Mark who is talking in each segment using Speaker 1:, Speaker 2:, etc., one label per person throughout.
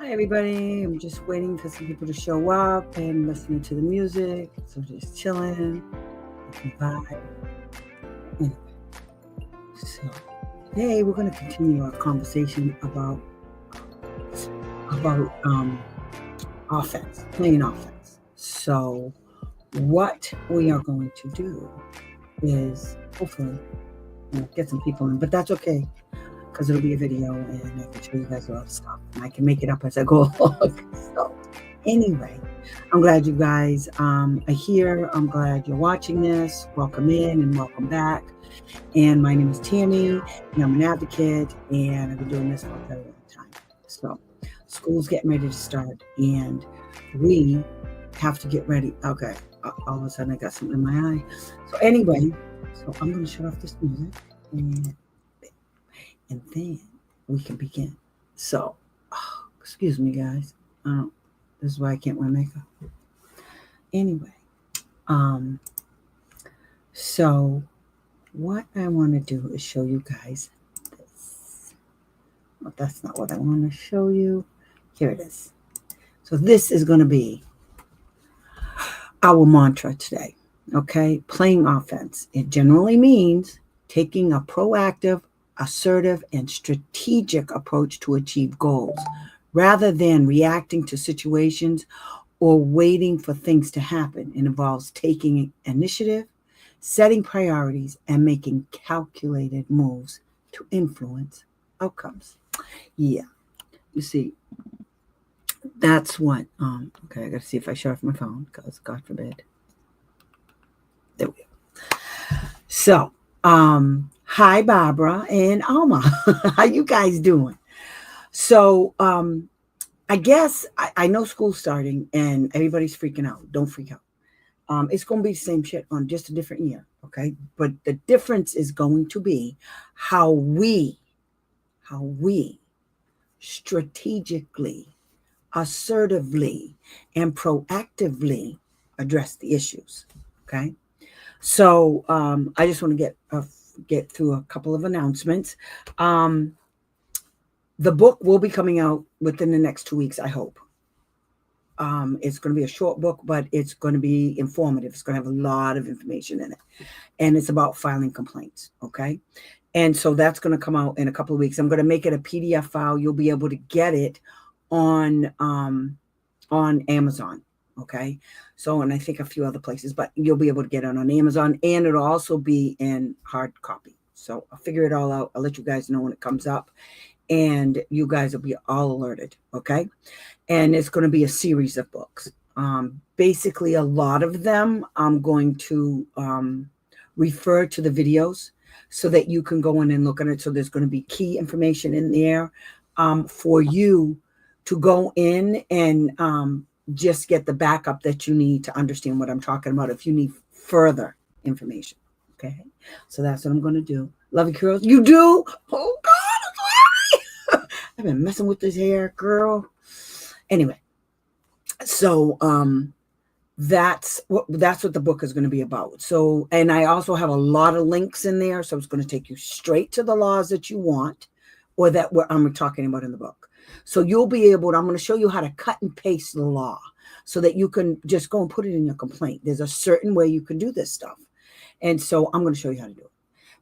Speaker 1: Hi, everybody. I'm just waiting for some people to show up and listening to the music. So just chilling, looking vibe. Anyway, so today we're going to continue our conversation about offense, playing offense. So what we are going to do is hopefully get some people in, but that's okay because it'll be a video and I can show you guys a lot of stuff and I can make it up as I go along. So anyway, I'm glad you guys are here. I'm glad you're watching this. Welcome in and welcome back. And my name is Tammy and I'm an advocate and I've been doing this for a very long time. So school's getting ready to start and we have to get ready. Okay, all of a sudden I got something in my eye. So anyway, so I'm going to shut off this music and then we can begin. So, excuse me, guys. This is why I can't wear makeup. Anyway, so what I want to do is show you guys this. Well, that's not what I want to show you. Here it is. So this is going to be our mantra today. Okay, playing offense. It generally means taking a proactive, assertive, and strategic approach to achieve goals, rather than reacting to situations or waiting for things to happen. It involves taking initiative, setting priorities, and making calculated moves to influence outcomes. Yeah, you see, that's what, okay, I got to see if I shut off my phone, because God forbid. There we go. So, hi, Barbara and Alma. How you guys doing? So I guess I know school's starting and everybody's freaking out. Don't freak out. It's going to be the same shit on just a different year, okay? But the difference is going to be how we strategically, assertively, and proactively address the issues, okay? So I just want to get through a couple of announcements. The book will be coming out within the next 2 weeks, I hope. It's going to be a short book, but it's going to be informative. It's going to have a lot of information in it. And it's about filing complaints, okay? And so that's going to come out in a couple of weeks. I'm going to make it a PDF file. You'll be able to get it on Amazon, okay? So, and I think a few other places, but you'll be able to get it on Amazon, and it'll also be in hard copy. So I'll figure it all out. I'll let you guys know when it comes up, and you guys will be all alerted, okay? And it's going to be a series of books. Basically, a lot of them I'm going to refer to the videos so that you can go in and look at it. So there's going to be key information in there for you to go in and just get the backup that you need to understand what I'm talking about if you need further information. Okay, so that's what I'm going to do. Love you, girls. You do? Oh, God, I'm sorry. I've been messing with this hair, girl. Anyway, so that's what the book is going to be about. So, and I also have a lot of links in there. So it's going to take you straight to the laws that you want or that I'm talking about in the book. So you'll be able to, I'm going to show you how to cut and paste the law so that you can just go and put it in your complaint. There's a certain way you can do this stuff. And so I'm going to show you how to do it.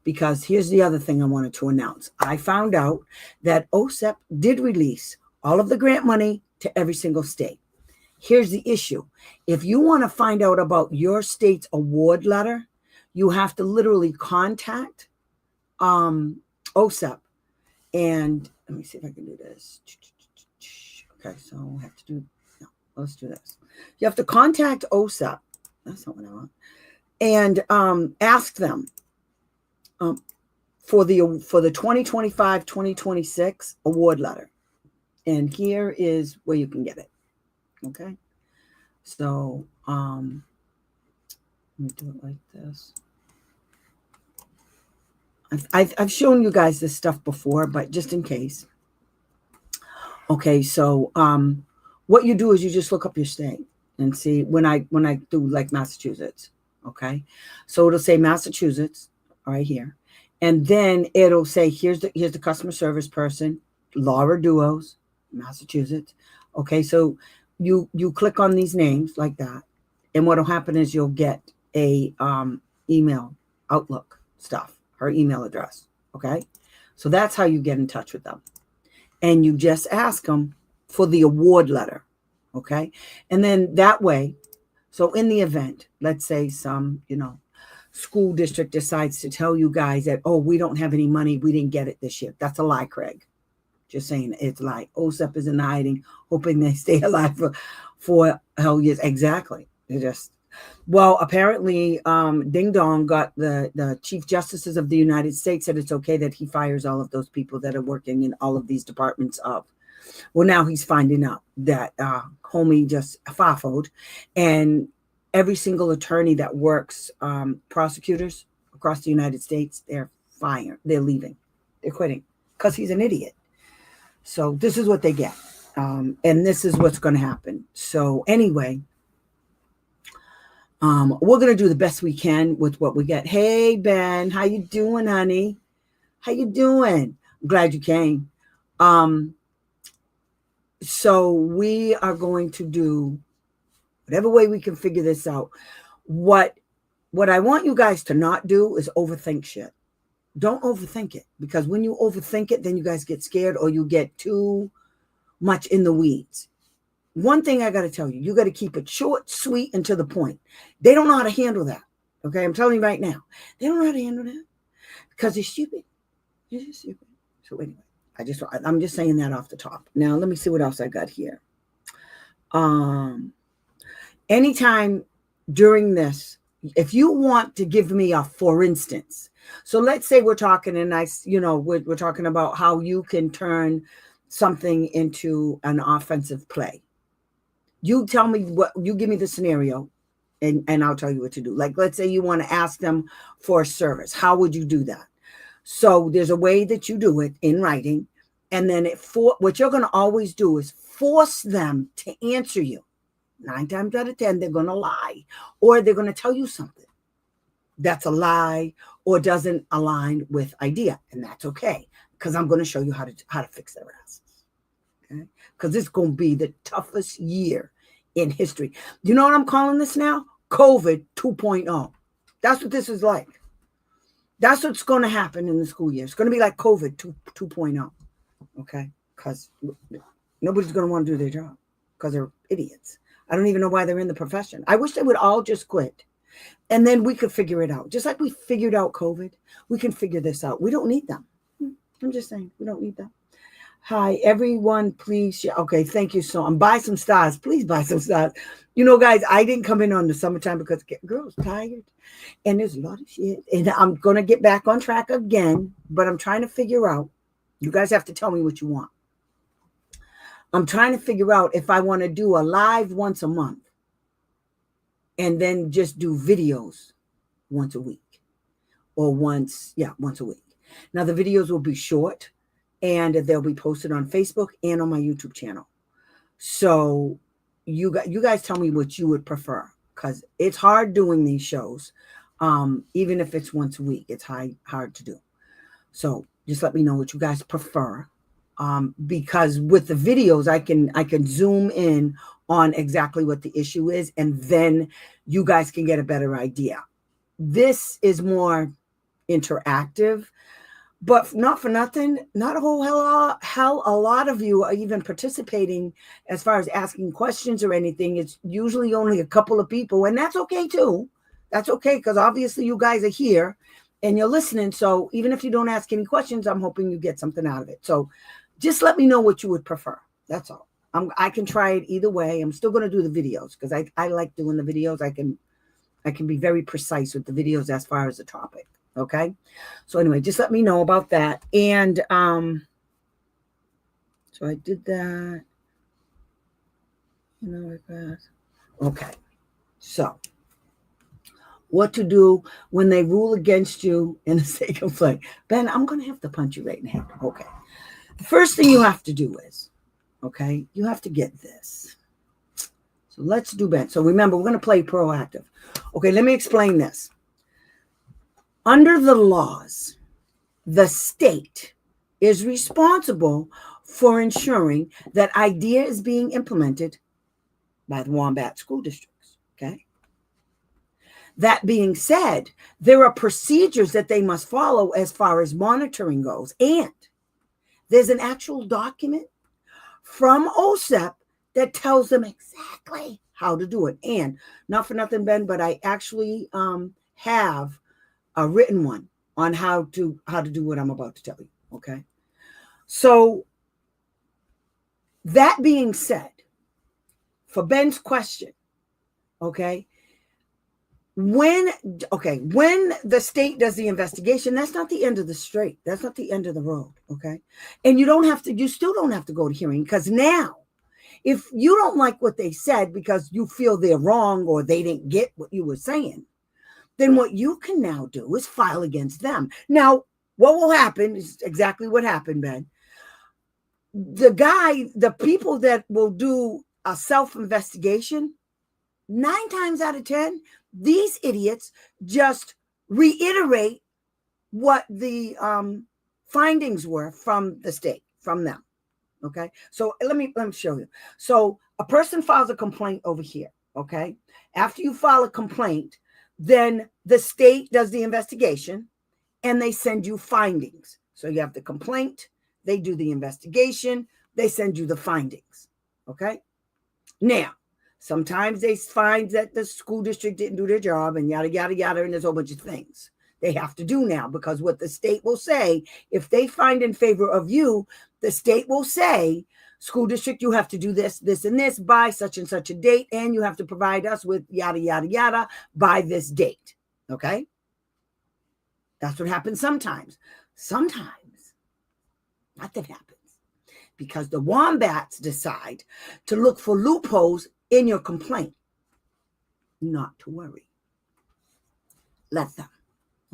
Speaker 1: Because here's the other thing I wanted to announce. I found out that OSEP did release all of the grant money to every single state. Here's the issue. If you want to find out about your state's award letter, you have to literally contact OSEP. And let me see if I can do this. Okay, so I have to do, no, let's do this. You have to contact OSEP. That's not what I want. And ask them for the 2025-2026 award letter. And here is where you can get it. Okay. So let me do it like this. I've shown you guys this stuff before, but just in case. Okay, so what you do is you just look up your state and see when I do like Massachusetts. Okay, so it'll say Massachusetts right here, and then it'll say here's the customer service person, Laura Duos, Massachusetts. Okay, so you click on these names like that, and what'll happen is you'll get a email, Outlook stuff, her email address. Okay, so that's how you get in touch with them, and you just ask them for the award letter. Okay, and then that way, so in the event, let's say some, school district decides to tell you guys that, oh, we don't have any money, we didn't get it this year. That's a lie, Craig. Just saying, it's like OSEP is in hiding, hoping they stay alive for hell years. Exactly. They just, well, apparently, Ding Dong got the Chief Justices of the United States said it's okay that he fires all of those people that are working in all of these departments of. Well, now he's finding out that homie just fafoed, and every single attorney that works, prosecutors across the United States, they're fired. They're leaving. They're quitting because he's an idiot. So this is what they get. And this is what's going to happen. So anyway, we're going to do the best we can with what we get. Hey, Ben, how you doing, honey? How you doing? I'm glad you came. So we are going to do whatever way we can figure this out. What I want you guys to not do is overthink shit. Don't overthink it, because when you overthink it, then you guys get scared or you get too much in the weeds. One thing I got to tell you, you got to keep it short, sweet, and to the point. They don't know how to handle that. Okay, I'm telling you right now. They don't know how to handle that because they're stupid. They're just stupid. So anyway, I'm just saying that off the top. Now, let me see what else I got here. Anytime during this, if you want to give me a for instance, so let's say we're talking, and we're talking about how you can turn something into an offensive play. You tell me you give me the scenario, and I'll tell you what to do. Like, let's say you want to ask them for a service. How would you do that? So there's a way that you do it in writing, and then what you're going to always do is force them to answer you. 9 times out of 10, they're going to lie, or they're going to tell you something that's a lie or doesn't align with idea, and that's okay, because I'm going to show you how to fix their asses. Okay, because it's going to be the toughest year in history. You know what I'm calling this now? COVID 2.0. That's what this is like. That's what's going to happen in the school year. It's going to be like COVID 2.0. Okay, because nobody's going to want to do their job because they're idiots. I don't even know why they're in the profession. I wish they would all just quit. And then we could figure it out. Just like we figured out COVID, we can figure this out. We don't need them. I'm just saying, we don't need them. Hi, everyone, please share. Okay, thank you so much. Buy some stars. Please buy some stars. Guys, I didn't come in on the summertime because girls tired. And there's a lot of shit. And I'm going to get back on track again. But I'm trying to figure out. You guys have to tell me what you want. I'm trying to figure out if I want to do a live once a month and then just do videos once a week or once a week. Now, the videos will be short and they'll be posted on Facebook and on my YouTube channel. So you guys tell me what you would prefer, because it's hard doing these shows. Even if it's once a week, it's hard to do. So just let me know what you guys prefer. Because with the videos, I can zoom in on exactly what the issue is, and then you guys can get a better idea. This is more interactive, but not for nothing, not a whole hell a lot of you are even participating as far as asking questions or anything. It's usually only a couple of people, and that's okay too. That's okay, because obviously you guys are here and you're listening. So even if you don't ask any questions, I'm hoping you get something out of it. So just let me know what you would prefer. That's all. I can try it either way. I'm still going to do the videos because I like doing the videos. I can be very precise with the videos as far as the topic. Okay. So anyway, just let me know about that. And so I did that. Okay. So what to do when they rule against you in the sake of like, Ben, I'm going to have to punch you right in the head. Okay. The first thing you have to do is, okay, you have to get this. So let's do that. So remember, we're going to play proactive. Okay, let me explain this. Under the laws, the state is responsible for ensuring that IDEA is being implemented by the Wombat school districts. Okay. That being said, there are procedures that they must follow as far as monitoring goes. And there's an actual document from OSEP that tells them exactly how to do it. And not for nothing, Ben, but I actually have a written one on how to do what I'm about to tell you. Okay. So that being said, for Ben's question, okay, when the state does the investigation, that's not the end of the street. That's not the end of the road. Okay. And you still don't have to go to hearing, because now, if you don't like what they said because you feel they're wrong or they didn't get what you were saying, then what you can now do is file against them. Now, what will happen is exactly what happened, Ben. The people that will do a self-investigation, 9 times out of 10, these idiots just reiterate what the findings were from the state, from them. Okay, so let me show you. So a person files a complaint over here. Okay, after you file a complaint, then the state does the investigation and they send you findings. So you have the complaint, they do the investigation, they send you the findings. Okay, now sometimes they find that the school district didn't do their job and yada, yada, yada, and there's a whole bunch of things they have to do now, because what the state will say, if they find in favor of you, the state will say, school district, you have to do this, this, and this by such and such a date, and you have to provide us with yada, yada, yada by this date. Okay? That's what happens sometimes. Sometimes nothing happens because the wombats decide to look for loopholes in your complaint. Not to worry. Let them.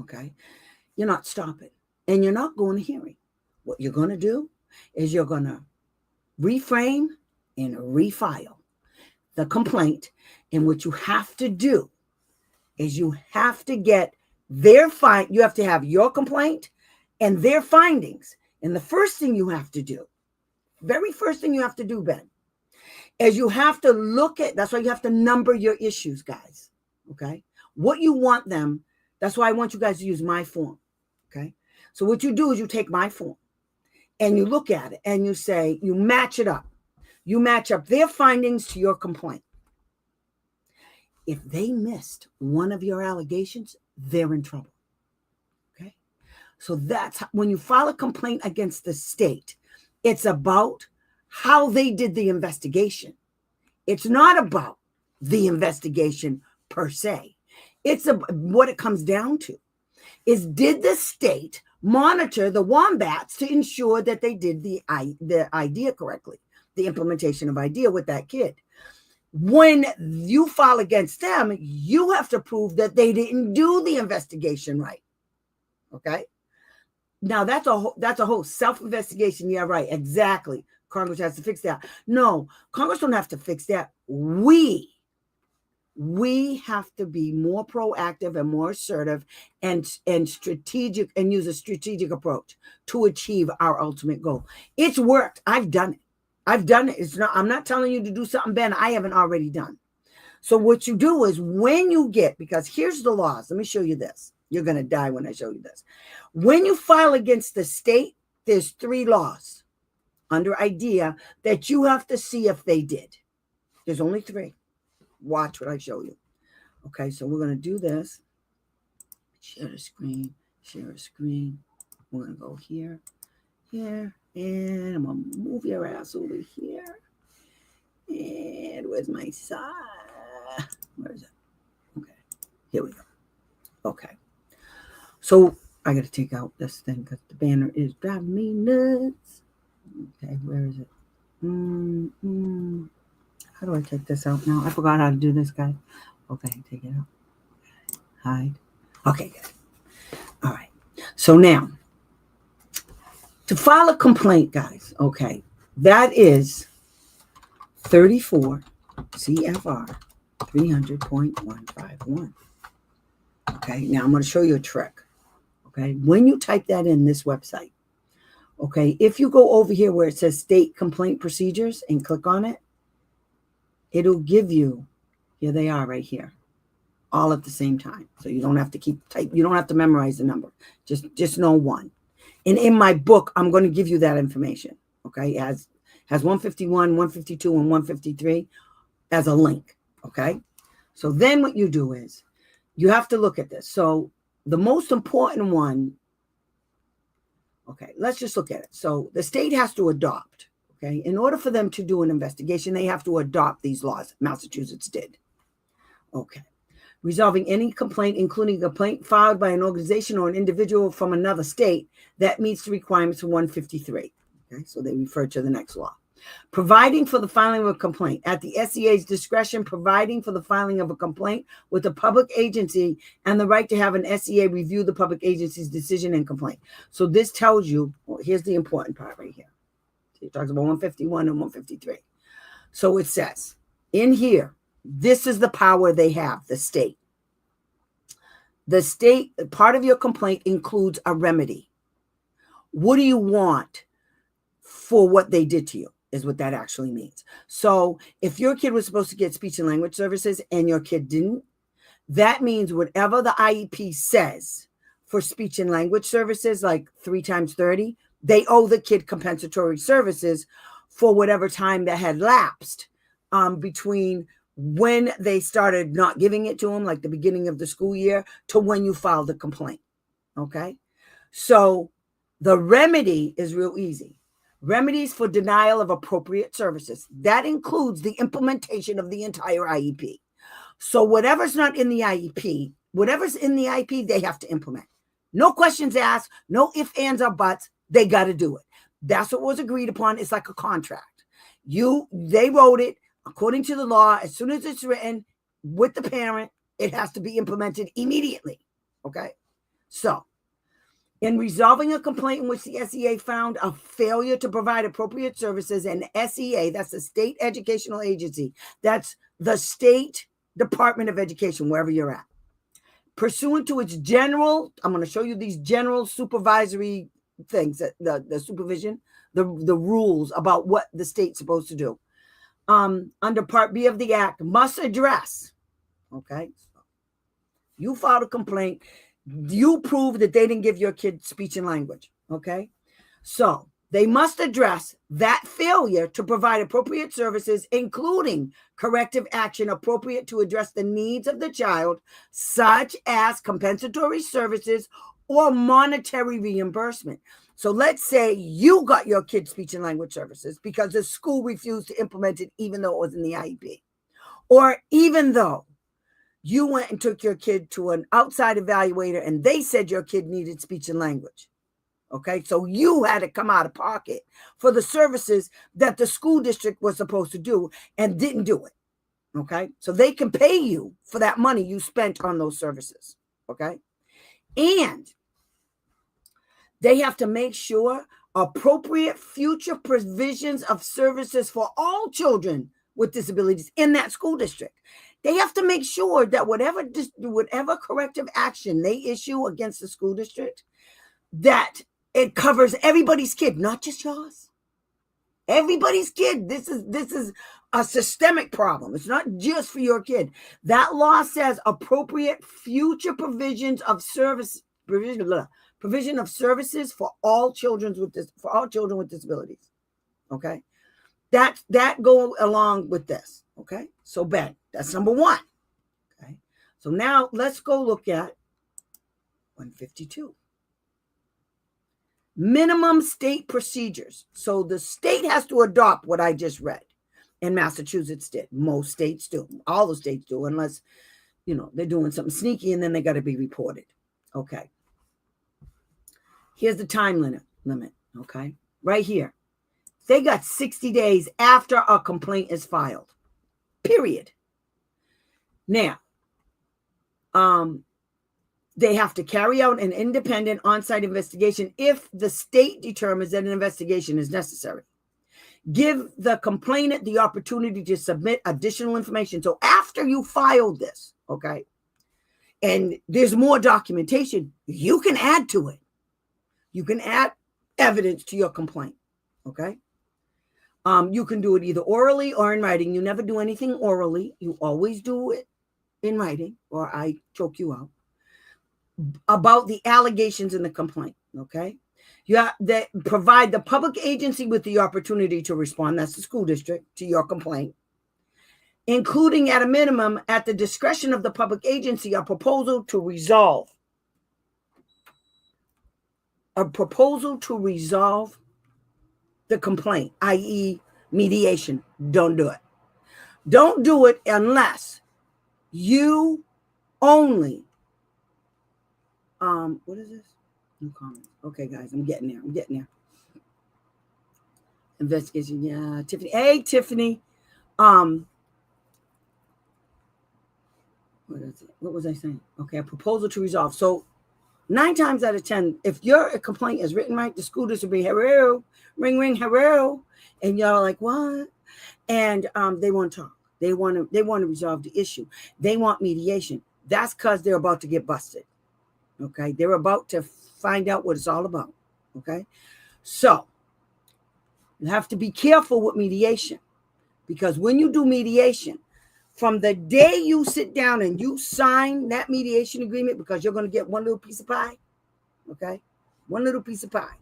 Speaker 1: Okay? You're not stopping. And you're not going to hearing. What you're going to do is you're going to reframe and refile the complaint. And what you have to do is you have to get you have to have your complaint and their findings. And the first thing you have to do, very first thing you have to do, Ben, is you have to look at, that's why you have to number your issues, guys. Okay? What you want them, that's why I want you guys to use my form. Okay? So what you do is you take my form and you look at it and you say, you match it up. You match up their findings to your complaint. If they missed one of your allegations, they're in trouble. Okay? So that's when you file a complaint against the state, it's about how they did the investigation. It's not about the investigation per se. It's what it comes down to is, did the state monitor the wombats to ensure that they did the idea correctly, the implementation of idea with that kid? When you file against them, you have to prove that they didn't do the investigation right. Okay? Now that's a whole self-investigation. Yeah, right. Exactly. Congress has to fix that. No, Congress don't have to fix that. We have to be more proactive and more assertive and strategic, and use a strategic approach to achieve our ultimate goal. It's worked. I've done it. It's not, I'm not telling you to do something, Ben, I haven't already done. So what you do is when you get, because here's the laws. Let me show you this. You're going to die when I show you this. When you file against the state, there's 3 laws under IDEA that you have to see if they did. There's only 3. Watch what I show you. Okay, so we're going to do this. Share a screen. We're going to go here, and I'm going to move your ass over here. And where's my side? Where is it? Okay, here we go. Okay, so I got to take out this thing because the banner is driving me nuts. Okay, where is it? How do I take this out now? I forgot how to do this, guys. Okay, take it out. Hide. Okay, good. All right. So now, to file a complaint, guys, okay, that is 34 CFR 300.151. Okay, now I'm going to show you a trick. Okay, when you type that in this website, Okay, if you go over here where it says state complaint procedures and click on it, it'll give you, here they are right here, all at the same time. So you don't have to you don't have to memorize the number. Just know one. And in my book, I'm going to give you that information. Okay, it has 151, 152, and 153 as a link. Okay, so then what you do is you have to look at this. So the most important one, okay, let's just look at it. So the state has to adopt, okay, in order for them to do an investigation, they have to adopt these laws. Massachusetts did. Okay. Resolving any complaint, including a complaint filed by an organization or an individual from another state that meets the requirements of 153. Okay, so they refer to the next law. Providing for the filing of a complaint at the SEA's discretion, providing for the filing of a complaint with a public agency and the right to have an SEA review the public agency's decision and complaint. So this tells you, well, here's the important part right here. It talks about 151 and 153. So it says in here, this is the power they have, the state. The state, part of your complaint includes a remedy. What do you want for what they did to you? Is what that actually means. So if your kid was supposed to get speech and language services and your kid didn't, that means whatever the IEP says for speech and language services, like 3 times 30, they owe the kid compensatory services for whatever time that had lapsed between when they started not giving it to them, like the beginning of the school year, to when you filed the complaint. Okay? So the remedy is real easy. Remedies for denial of appropriate services. That includes the implementation of the entire IEP. So whatever's not in the IEP, whatever's in the IEP, they have to implement. No questions asked, no ifs, ands, or buts. They got to do it. That's what was agreed upon. It's like a contract. They wrote it according to the law. As soon as it's written with the parent, it has to be implemented immediately. Okay? So, in resolving a complaint in which the SEA found a failure to provide appropriate services, and SEA, that's the state educational agency, that's the state Department of Education, wherever you're at, pursuant to its general, I'm going to show you these general supervisory things, the supervision, the rules about what the state's supposed to do. Under Part B of the Act, must address, okay, you filed a complaint, you prove that they didn't give your kid speech and language, okay? So they must address that failure to provide appropriate services, including corrective action appropriate to address the needs of the child, such as compensatory services or monetary reimbursement. So let's say you got your kid speech and language services because the school refused to implement it even though it was in the IEP. Or even though you went and took your kid to an outside evaluator and they said your kid needed speech and language. Okay, so you had to come out of pocket for the services that the school district was supposed to do and didn't do it. Okay, so they can pay you for that money you spent on those services. Okay, and they have to make sure appropriate future provisions of services for all children with disabilities in that school district. They have to make sure that whatever corrective action they issue against the school district, that it covers everybody's kid, not just yours. Everybody's kid. This is a systemic problem. It's not just for your kid. That law says appropriate future provisions of provision of services for all children with disabilities. Okay, that go along with this. Okay, so Ben, that's number one. Okay, so now let's go look at 152. Minimum state procedures. So the state has to adopt what I just read, and Massachusetts did. Most states do. All the states do, unless they're doing something sneaky, and then they got to be reported. Okay. Here's the time limit. Okay, right here. They got 60 days after a complaint is filed. Period. Now, they have to carry out an independent on-site investigation if the state determines that an investigation is necessary. Give the complainant the opportunity to submit additional information. So after you filed this, okay, and there's more documentation, you can add to it. You can add evidence to your complaint. Okay. You can do it either orally or in writing. You never do anything orally. You always do it in writing, or I choke you out, about the allegations in the complaint. Okay. That provide the public agency with the opportunity to respond, that's the school district, to your complaint, including at a minimum, at the discretion of the public agency, a proposal to resolve the complaint, i.e. mediation. Don't do it. Don't do it unless you only, what is this? No comments. Okay, guys, I'm getting there. Investigation, yeah, Tiffany. Hey, Tiffany. What is it? What was I saying? Okay, a proposal to resolve. So 9 times out of 10, if your complaint is written right, the school district will be, hello, ring, ring, hello. And y'all like, what? And they want to talk. They want to resolve the issue. They want mediation. That's because they're about to get busted. Okay. They're about to find out what it's all about. Okay. So you have to be careful with mediation, because when you do mediation, from the day you sit down and you sign that mediation agreement, because you're going to get one little piece of pie. Okay. One little piece of pie.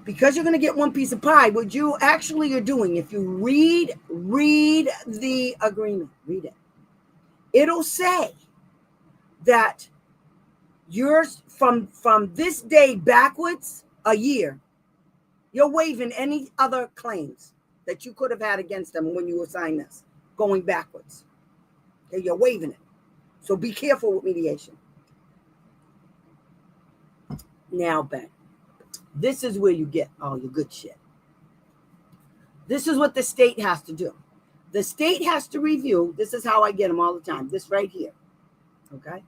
Speaker 1: Because you're going to get one piece of pie, what you actually are doing, if you read the agreement, read it. It'll say that yours from this day backwards a year, you're waiving any other claims that you could have had against them when you assigned this, going backwards. Okay, you're waiving it. So be careful with mediation. Now, Ben, this is where you get all your good shit. This is what the state has to do. The state has to review. This is how I get them all the time. This right here. Okay.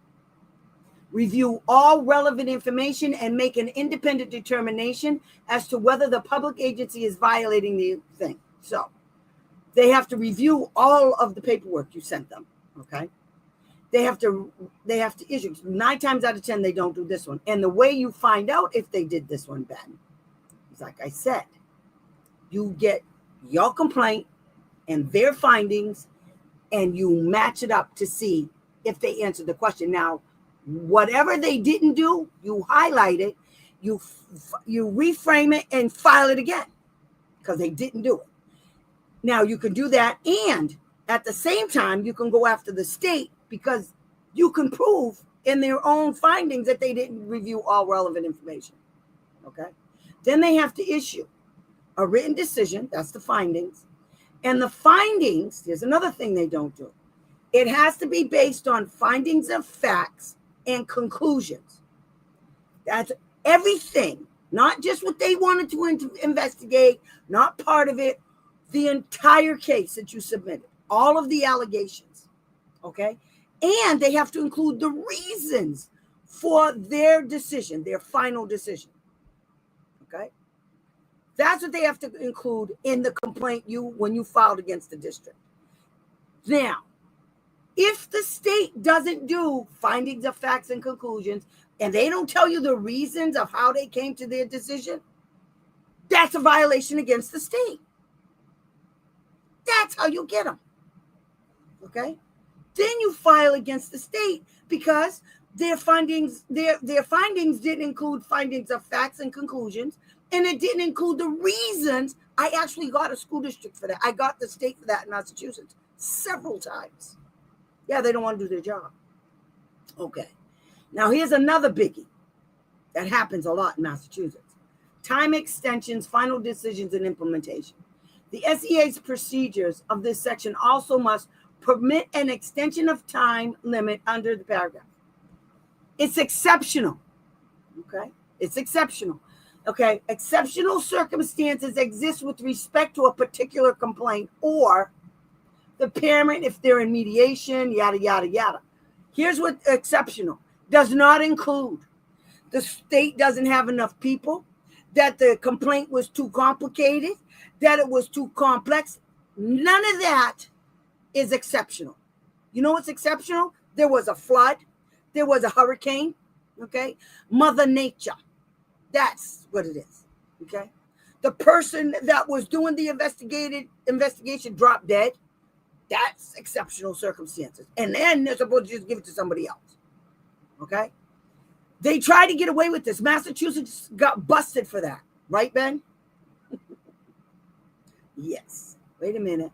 Speaker 1: Review all relevant information and make an independent determination as to whether the public agency is violating the thing. So they have to review all of the paperwork you sent them. Okay. They have to issue. 9 times out of 10, they don't do this one. And the way you find out if they did this one, Ben, is like I said, you get your complaint and their findings, and you match it up to see if they answered the question. Now, whatever they didn't do, you highlight it, you reframe it and file it again because they didn't do it. Now, you can do that, and at the same time, you can go after the state because you can prove in their own findings that they didn't review all relevant information. Okay? Then they have to issue a written decision. That's the findings. And the findings, there's another thing they don't do. It has to be based on findings of facts and conclusions. That's everything, not just what they wanted to investigate, not part of it, the entire case that you submitted, all of the allegations. Okay? And they have to include the reasons for their decision, their final decision. Okay? That's what they have to include in the complaint when you filed against the district. Now, if the state doesn't do findings of facts and conclusions, and they don't tell you the reasons of how they came to their decision, that's a violation against the state. That's how you get them. Okay? Then you file against the state because their findings didn't include findings of facts and conclusions, and it didn't include the reasons. I actually got a school district for that. I got the state for that in Massachusetts several times. Yeah, they don't want to do their job. Okay. Now, here's another biggie that happens a lot in Massachusetts. Time extensions, final decisions, and implementation. The SEA's procedures of this section also must permit an extension of time limit under the paragraph. It's exceptional. Okay? It's exceptional. Okay? Exceptional circumstances exist with respect to a particular complaint or the parent if they're in mediation, yada, yada, yada. Here's what exceptional does not include. The state doesn't have enough people, that the complaint was too complicated, that it was too complex. None of that is exceptional. You know what's exceptional? There was a flood. There was a hurricane. Okay? Mother Nature. That's what it is. Okay. The person that was doing the investigation dropped dead. That's exceptional circumstances. And then they're supposed to just give it to somebody else. Okay. They tried to get away with this. Massachusetts got busted for that. Right, Ben? Yes. Wait a minute.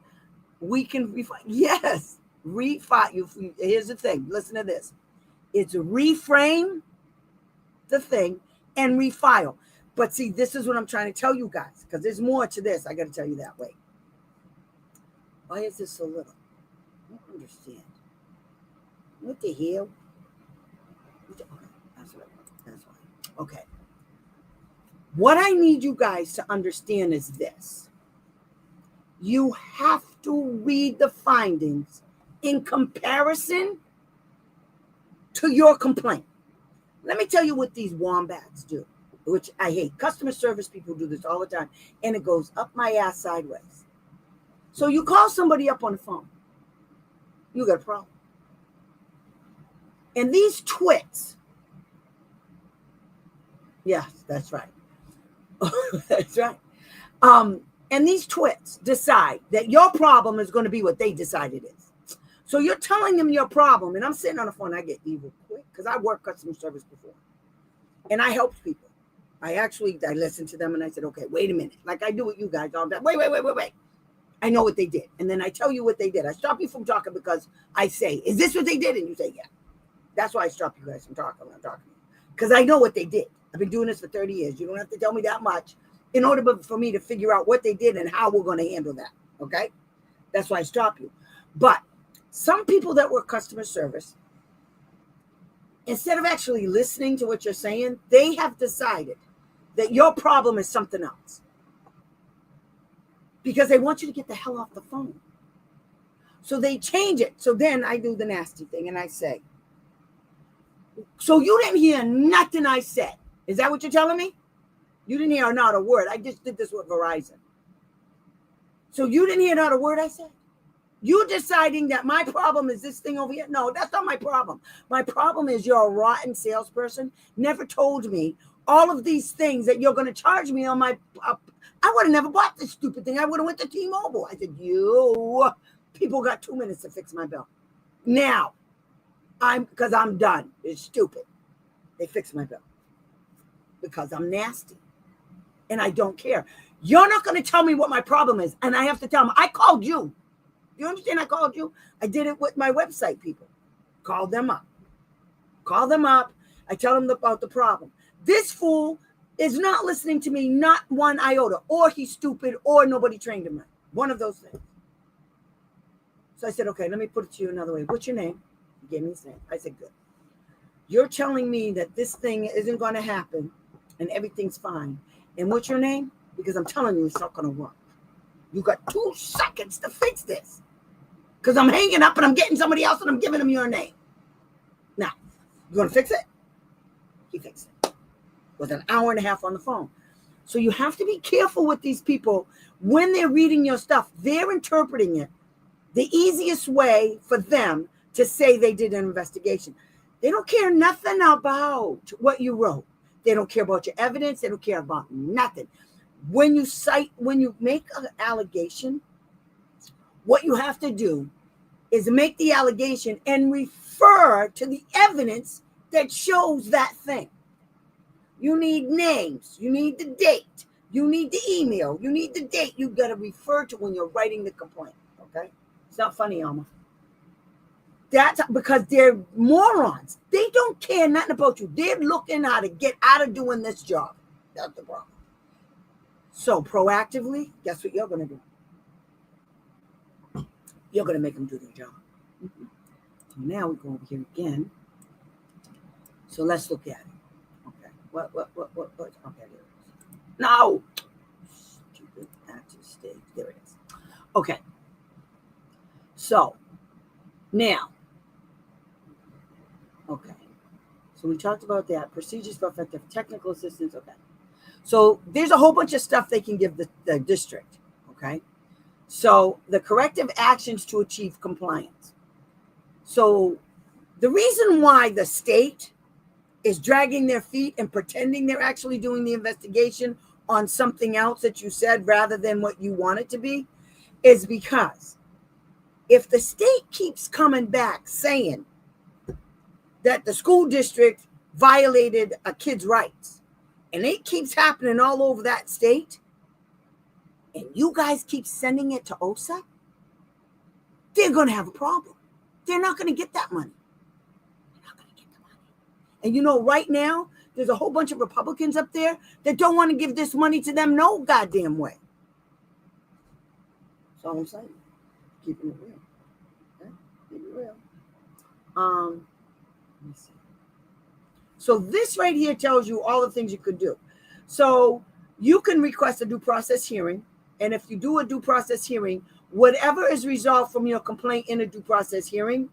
Speaker 1: We can refine. Yes. Refine. Here's the thing. Listen to this. It's reframe the thing and refile. But see, this is what I'm trying to tell you guys, because there's more to this. I got to tell you that way. Why is this so little? I don't understand. What the hell? Okay, that's right. That's right. Okay. What I need you guys to understand is this. You have to read the findings in comparison to your complaint. Let me tell you what these wombats do, which I hate. Customer service people do this all the time, and it goes up my ass sideways. So you call somebody up on the phone. You got a problem. And these twits, yes, that's right. That's right. And these twits decide that your problem is going to be what they decide it is. So you're telling them your problem, and I'm sitting on the phone. I get evil quick because I worked customer service before, and I helped people. I listened to them, and I said, okay, wait a minute. Like I do with you guys all the time. Wait. I know what they did. And then I tell you what they did. I stop you from talking because I say, is this what they did? And you say, yeah. That's why I stop you guys from talking when I'm talking to you. Because I know what they did. I've been doing this for 30 years. You don't have to tell me that much in order for me to figure out what they did and how we're going to handle that. Okay? That's why I stop you. But some people that work customer service, instead of actually listening to what you're saying, they have decided that your problem is something else. Because they want you to get the hell off the phone. So they change it. So then I do the nasty thing and I say, so you didn't hear nothing I said. Is that what you're telling me? You didn't hear not a word. I just did this with Verizon. So you didn't hear not a word I said? You deciding that my problem is this thing over here? No, that's not my problem. My problem is you're a rotten salesperson. Never told me all of these things that you're going to charge me on my... I would have never bought this stupid thing. I would have went to T-Mobile. I said, you people got 2 minutes to fix my bill. Now, because I'm done. It's stupid. They fixed my bill. Because I'm nasty. And I don't care. You're not going to tell me what my problem is. And I have to tell them, I called you. You understand? I called you. I did it with my website people. Called them up. I tell them about the problem. This fool is not listening to me, not one iota. Or he's stupid, or nobody trained him right. One of those things. So I said, okay, let me put it to you another way. What's your name? He gave me his name. I said, good. You're telling me that this thing isn't going to happen and everything's fine. And what's your name? Because I'm telling you, it's not going to work. You got 2 seconds to fix this. Because I'm hanging up and I'm getting somebody else and I'm giving them your name. Now, you going to fix it? He fixed it. With an hour and a half on the phone. So you have to be careful with these people. When they're reading your stuff, they're interpreting it the easiest way for them to say they did an investigation. They don't care nothing about what you wrote. They don't care about your evidence. They don't care about nothing. When you make an allegation, what you have to do is make the allegation and refer to the evidence that shows that thing. You need names. You need the date. You need the email. You need the date. You got to refer to when you're writing the complaint. Okay? It's not funny, Alma. That's because they're morons. They don't care nothing about you. They're looking how to get out of doing this job. That's the problem. So proactively, guess what you're going to do? You're going to make them do their job. Mm-hmm. So now we go over here again. So let's look at it. Okay. What? Okay, there it is. No. Stupid active stage. There it is. Okay. So now. Okay. So we talked about that. Procedures for effective technical assistance. Okay. So there's a whole bunch of stuff they can give the district. Okay. So the corrective actions to achieve compliance. So the reason why the state is dragging their feet and pretending they're actually doing the investigation on something else that you said rather than what you want it to be is because if the state keeps coming back saying that the school district violated a kid's rights, and it keeps happening all over that state, and you guys keep sending it to OSA, they're going to have a problem. They're not going to get that money. They're not going to get the money. And you know, right now, there's a whole bunch of Republicans up there that don't want to give this money to them no goddamn way. That's all I'm saying. Keeping it real. Okay? Keep it real. Let me see. So this right here tells you all the things you could do. So you can request a due process hearing. And if you do a due process hearing, whatever is resolved from your complaint in a due process hearing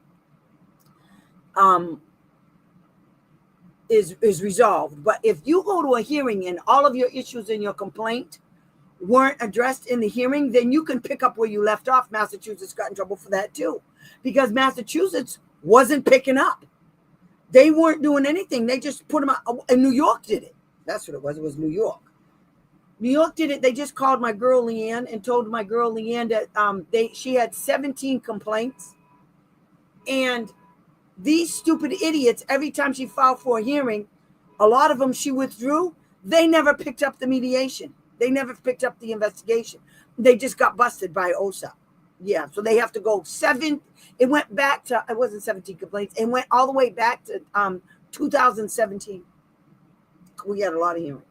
Speaker 1: is resolved. But if you go to a hearing and all of your issues in your complaint weren't addressed in the hearing, then you can pick up where you left off. Massachusetts got in trouble for that too, because Massachusetts wasn't picking up. They weren't doing anything. They just put them out. And New York did it. That's what it was. It was New York. New York did it. They just called my girl Leanne and told my girl Leanne that she had 17 complaints. And these stupid idiots, every time she filed for a hearing, a lot of them she withdrew. They never picked up the mediation. They never picked up the investigation. They just got busted by OSA. Yeah, so they have to go 7. It went back to, it wasn't 17 complaints. It went all the way back to 2017. We had a lot of hearings.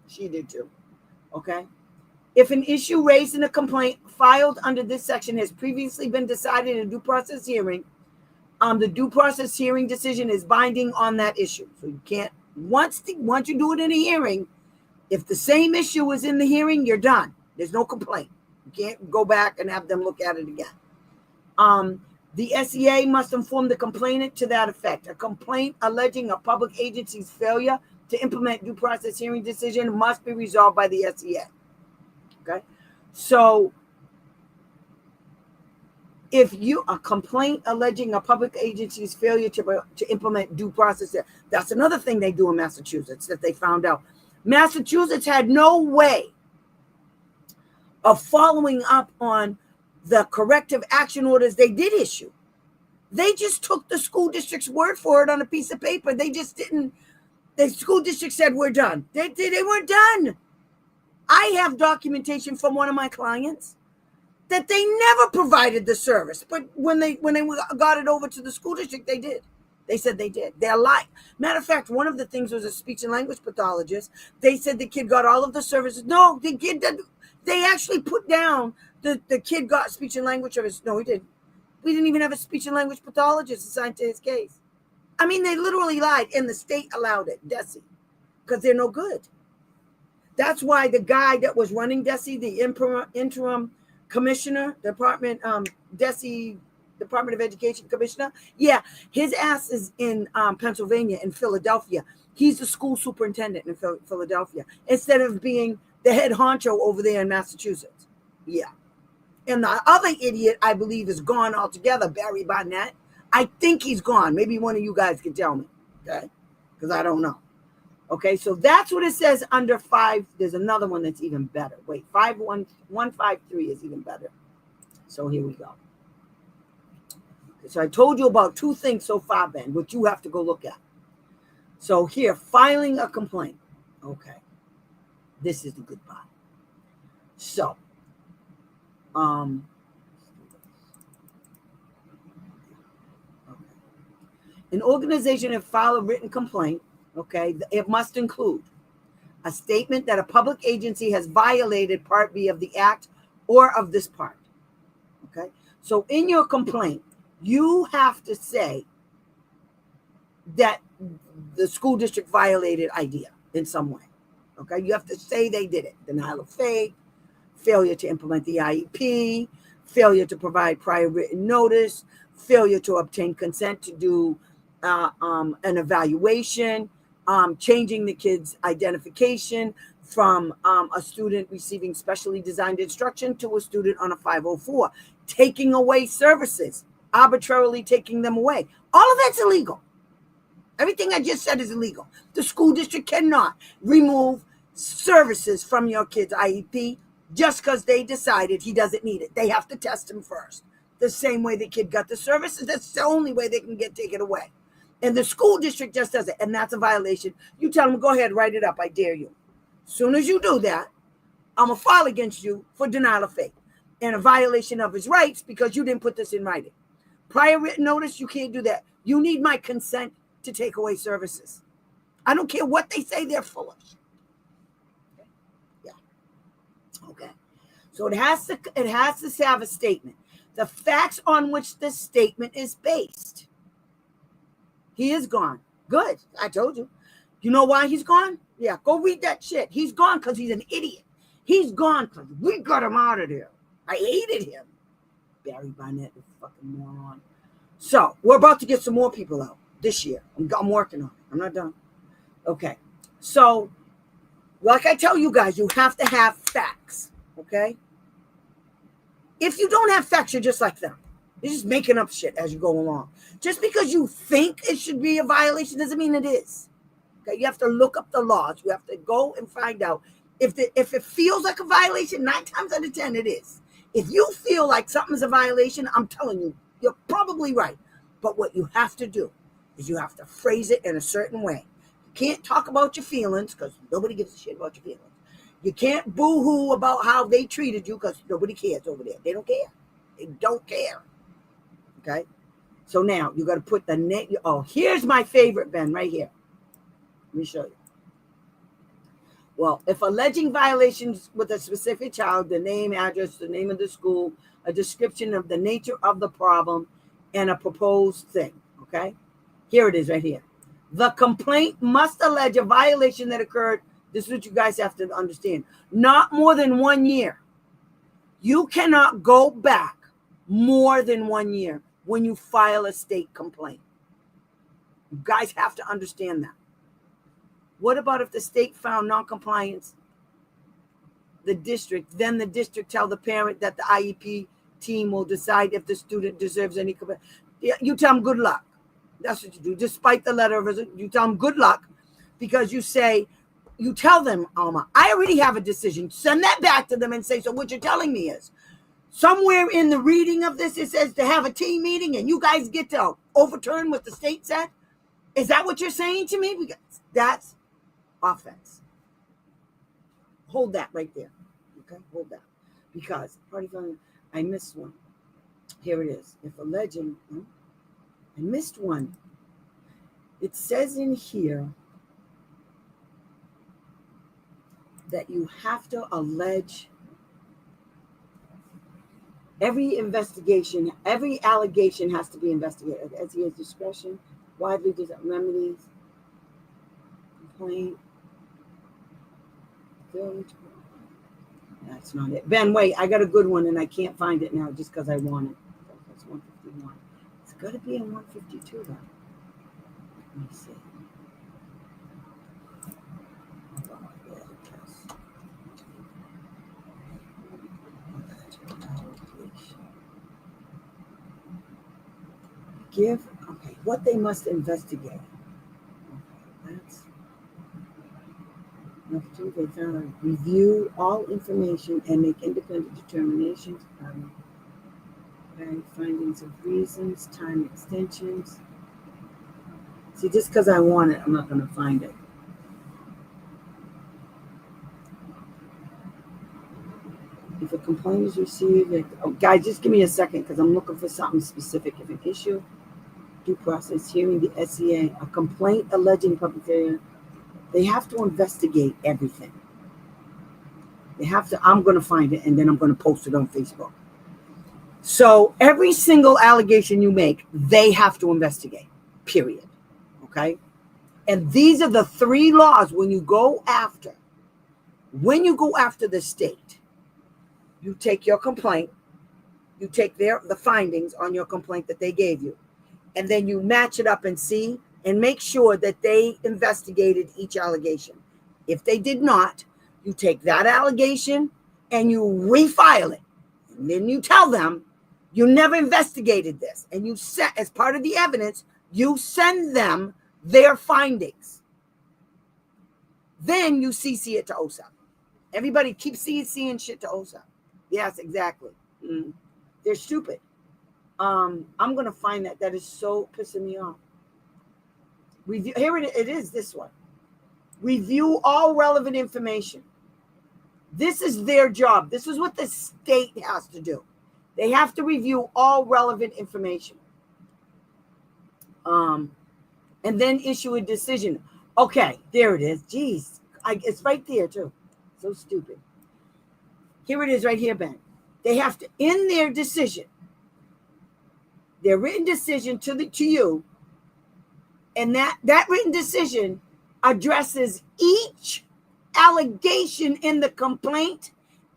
Speaker 1: She did too. Okay. If an issue raised in a complaint filed under this section has previously been decided in a due process hearing, the due process hearing decision is binding on that issue. So you can't, once you do it in a hearing, if the same issue is in the hearing, you're done. There's no complaint. You can't go back and have them look at it again. The SEA must inform the complainant to that effect. A complaint alleging a public agency's failure to implement due process hearing decision must be resolved by the SEA. Okay, so if a complaint alleging a public agency's failure to implement due process, that's another thing they do in Massachusetts that they found out. Massachusetts had no way of following up on the corrective action orders they did issue. They just took the school district's word for it on a piece of paper. They just didn't. The school district said, we're done. They weren't done. I have documentation from one of my clients that they never provided the service. But when they got it over to the school district, they did. They said they did. They're lying. Matter of fact, one of the things was a speech and language pathologist. They said the kid got all of the services. No, the kid did. They actually put down the kid got speech and language service. No, he didn't. We didn't even have a speech and language pathologist assigned to his case. I mean, they literally lied, and the state allowed it, DESE, because they're no good. That's why the guy that was running DESE, the interim commissioner, DESE, Department of Education commissioner, yeah, his ass is in Pennsylvania, in Philadelphia. He's the school superintendent in Philadelphia, instead of being the head honcho over there in Massachusetts. Yeah. And the other idiot, I believe, is gone altogether, Barry Barnett. I think he's gone. Maybe one of you guys can tell me, okay? Because I don't know. Okay, so that's what it says under 5. There's another one that's even better. Wait, 153 is even better. So here we go. So I told you about 2 things so far, Ben, which you have to go look at. So here, filing a complaint. Okay, this is the good part. So, an organization that filed a written complaint, okay, it must include a statement that a public agency has violated Part B of the Act or of this part, okay? So in your complaint, you have to say that the school district violated IDEA in some way, okay? You have to say they did it. Denial of faith, failure to implement the IEP, failure to provide prior written notice, failure to obtain consent to do an evaluation, changing the kid's identification from a student receiving specially designed instruction to a student on a 504, taking away services, arbitrarily taking them away. All of that's illegal. Everything I just said is illegal. The school district cannot remove services from your kid's IEP just because they decided he doesn't need it. They have to test him first. The same way the kid got the services, that's the only way they can get taken away. And the school district just does it, and that's a violation. You tell them, go ahead, write it up, I dare you. As soon as you do that, I'm going to file against you for denial of faith and a violation of his rights because you didn't put this in writing. Prior written notice, you can't do that. You need my consent to take away services. I don't care what they say, they're full of shit. Yeah. Okay. So it has to have a statement. The facts on which this statement is based. He is gone. Good. I told you. You know why he's gone? Yeah, go read that shit. He's gone because he's an idiot. He's gone because we got him out of there. I hated him. Barry Barnett, the fucking moron. So we're about to get some more people out this year. I'm working on it. I'm not done. Okay. So, like I tell you guys, you have to have facts. Okay? If you don't have facts, you're just like them. You're just making up shit as you go along. Just because you think it should be a violation doesn't mean it is. Okay? You have to look up the laws. You have to go and find out. If it feels like a violation, 9 times out of 10 it is. If you feel like something's a violation, I'm telling you, you're probably right. But what you have to do is you have to phrase it in a certain way. You can't talk about your feelings because nobody gives a shit about your feelings. You can't boo-hoo about how they treated you because nobody cares over there. They don't care. They don't care. Okay? So now you got to put the name. Oh, here's my favorite, Ben, right here. Let me show you. Well, if alleging violations with a specific child, the name, address, the name of the school, a description of the nature of the problem, and a proposed thing, okay? Here it is right here. The complaint must allege a violation that occurred, this is what you guys have to understand, not more than 1 year. You cannot go back more than 1 year when you file a state complaint. You guys have to understand that. What about if the state found noncompliance? The district tell the parent that the IEP team will decide if the student deserves any. You tell them good luck. That's what you do. Despite the letter of it, you tell them good luck because you tell them, Alma, I already have a decision. Send that back to them and say, so what you're telling me is somewhere in the reading of this, it says to have a team meeting and you guys get to overturn what the state said. Is that what you're saying to me? Because that's offense. Hold that right there. Okay, hold that. Because I missed one. Here it is. If alleging, I missed one. It says in here that you have to allege every investigation, every allegation has to be investigated as he has discretion, widely remedies, complaint. That's not it. Ben, wait, I got a good one and I can't find it now just because I want it. That's 151. It's got to be in 152 though. Let me see. Okay, what they must investigate. Okay, that's they found review all information and make independent determinations. Okay, findings of reasons, time extensions. See, just because I want it, I'm not going to find it. If a complaint is received, guys, just give me a second because I'm looking for something specific. If an issue, due process hearing, the SEA, a complaint alleging public failure, they have to investigate everything. They have to, I'm going to find it and then I'm going to post it on Facebook. So every single allegation you make, they have to investigate, period. Okay? And these are the 3 laws when you go after the state, you take your complaint, you take the findings on your complaint that they gave you, and then you match it up and see and make sure that they investigated each allegation. If they did not, you take that allegation and you refile it. And then you tell them you never investigated this. And you set, as part of the evidence, you send them their findings. Then you CC it to OSAP. Everybody keeps CCing shit to OSAP. Yes, exactly. They're stupid. I'm going to find that. That is so pissing me off. Review. Here it is, this one. Review all relevant information. This is their job. This is what the state has to do. They have to review all relevant information. And then issue a decision. Okay, there it is. Jeez. It's right there, too. So stupid. Here it is right here, Ben. They have to, in their decision, their written decision to you, and that written decision addresses each allegation in the complaint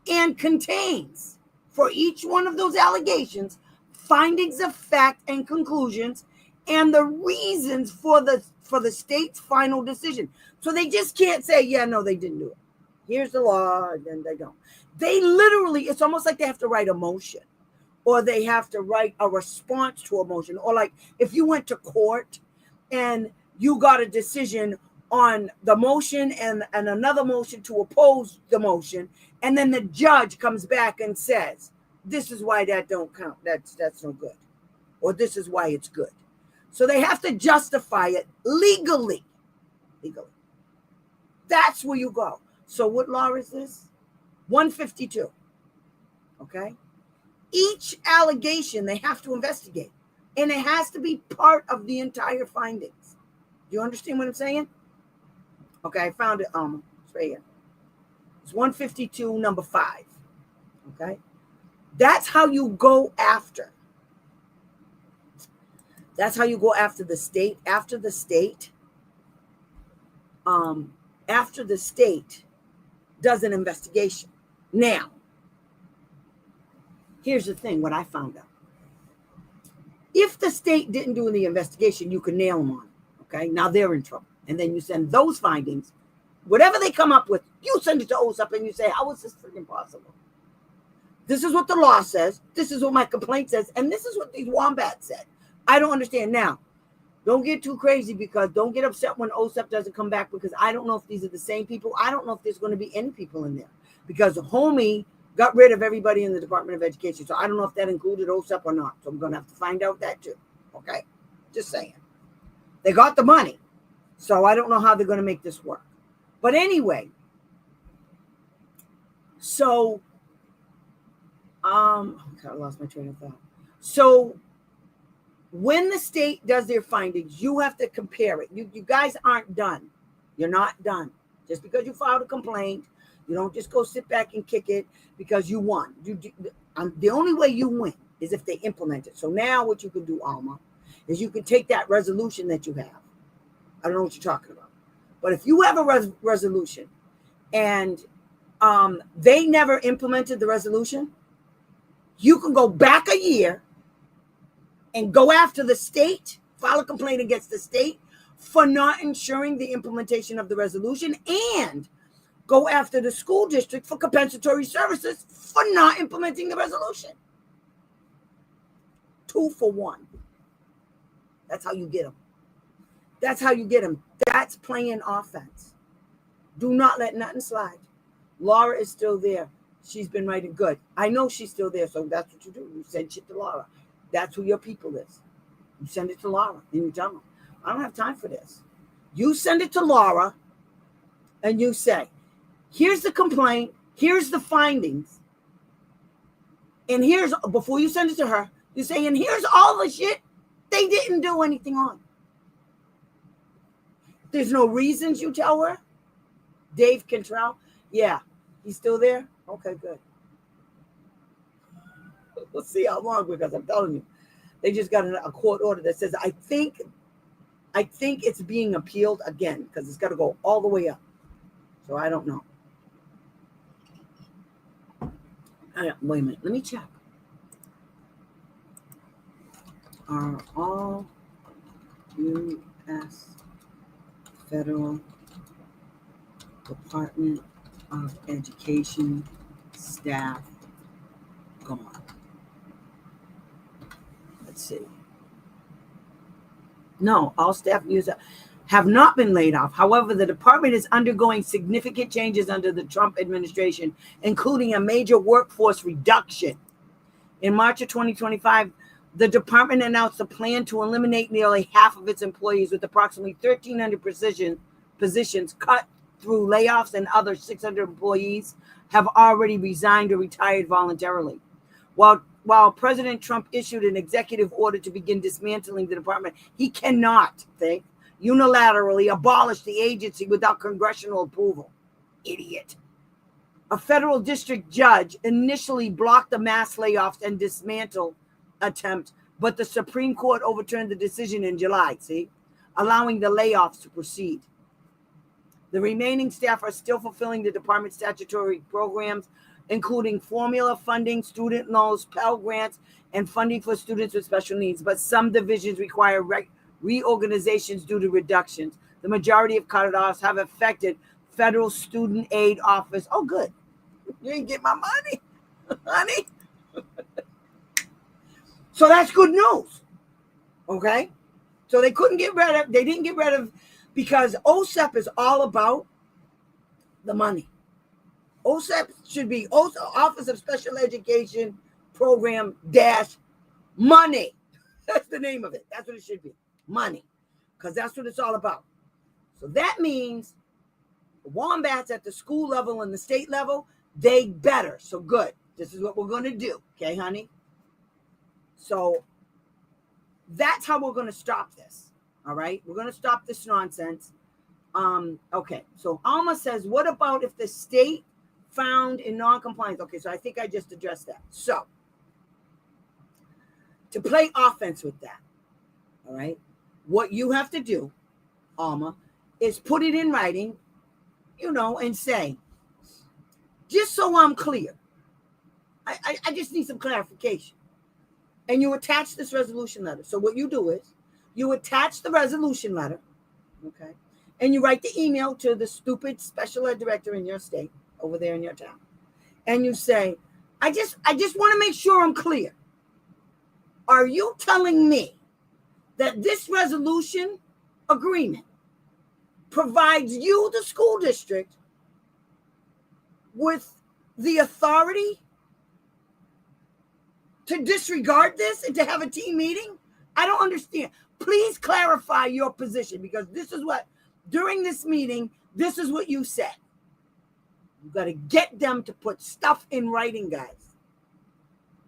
Speaker 1: and contains, for each one of those allegations, findings of fact and conclusions and the reasons for the state's final decision. So they just can't say, yeah, no, they didn't do it. Here's the law, and then they don't. They literally, it's almost like they have to write a motion, or they have to write a response to a motion. Or like if you went to court and you got a decision on the motion and another motion to oppose the motion, and then the judge comes back and says, this is why that don't count. That's no good. Or this is why it's good. So they have to justify it legally. That's where you go. So what law is this? 152. Okay? Each allegation they have to investigate. And it has to be part of the entire findings. Do you understand what I'm saying? Okay, I found it. It's right here. It's 152, number 5. Okay? That's how you go after. That's how you go after the state. After the state does an investigation. Now, here's the thing, what I found out. If the state didn't do the investigation, you can nail them on it. Okay, now they're in trouble. And then you send those findings, whatever they come up with, you send it to OSAP and you say, how is this freaking possible? This is what the law says. This is what my complaint says. And this is what these wombats said. I don't understand. Now, don't get too crazy, because don't get upset when OSAP doesn't come back, because I don't know if these are the same people. I don't know if there's going to be any people in there, because homie got rid of everybody in the Department of Education. So I don't know if that included OSAP or not. So I'm going to have to find out that too. Okay? Just saying. They got the money. So I don't know how they're going to make this work. But anyway, so, I lost my train of thought. So when the state does their findings, you have to compare it. You guys aren't done. You're not done. Just because you filed a complaint, you don't just go sit back and kick it because you won. The only way you win is if they implement it. So now what you can do, Alma, is you can take that resolution that you have. I don't know what you're talking about. But if you have a resolution and they never implemented the resolution, you can go back a year and go after the state, file a complaint against the state for not ensuring the implementation of the resolution, and go after the school district for compensatory services for not implementing the resolution. 2 for 1. That's how you get them. That's how you get them. That's playing offense. Do not let nothing slide. Laura is still there. She's been writing good. I know she's still there, so that's what you do. You send shit to Laura. That's who your people is. You send it to Laura and you tell them, I don't have time for this. You send it to Laura and you say, here's the complaint, here's the findings, and here's, before you send it to her, you say, and here's all the shit they didn't do anything on. There's no reasons, you tell her. Dave Cantrell, yeah, he's still there? Okay, good. We'll see how long, because I'm telling you, they just got a court order that says, I think it's being appealed again, because it's got to go all the way up. So I don't know. Wait a minute, let me check. Are all U.S. Federal Department of Education staff gone? Let's see. No, all staff use it. have not been laid off. However, the department is undergoing significant changes under the Trump administration, including a major workforce reduction. In March of 2025, the department announced a plan to eliminate nearly half of its employees, with approximately 1,300 positions cut through layoffs, and other 600 employees have already resigned or retired voluntarily. While President Trump issued an executive order to begin dismantling the department, he cannot unilaterally abolish the agency without congressional approval. Idiot. A federal district judge initially blocked the mass layoffs and dismantle attempt, but the Supreme Court overturned the decision in July, allowing the layoffs to proceed. The remaining staff are still fulfilling the department's statutory programs, including formula funding, student loans, Pell Grants, and funding for students with special needs. But some divisions require reorganizations due to reductions. The majority of cutoffs have affected Federal Student Aid Office. Oh, good. You ain't get my money, honey. So that's good news. Okay? So they didn't get rid of, because OSEP is all about the money. OSEP should be Office of Special Education Program - money. That's the name of it. That's what it should be. Money. Because that's what it's all about. So that means the wombats at the school level and the state level, they better. So good. This is what we're going to do. Okay, honey? So that's how we're going to stop this. All right? We're going to stop this nonsense. Okay. So Alma says, what about if the state found in non-compliance? Okay, so I think I just addressed that. So to play offense with that, all right, what you have to do, Alma, is put it in writing, and say, just so I'm clear, I just need some clarification. And you attach this resolution letter. So what you do is you attach the resolution letter, okay, and you write the email to the stupid special ed director in your state, over there in your town, and you say, I just want to make sure I'm clear. Are you telling me that this resolution agreement provides you, the school district, with the authority to disregard this and to have a team meeting? I don't understand. Please clarify your position, because this is what, during this meeting, this is what you said. You got to get them to put stuff in writing, guys.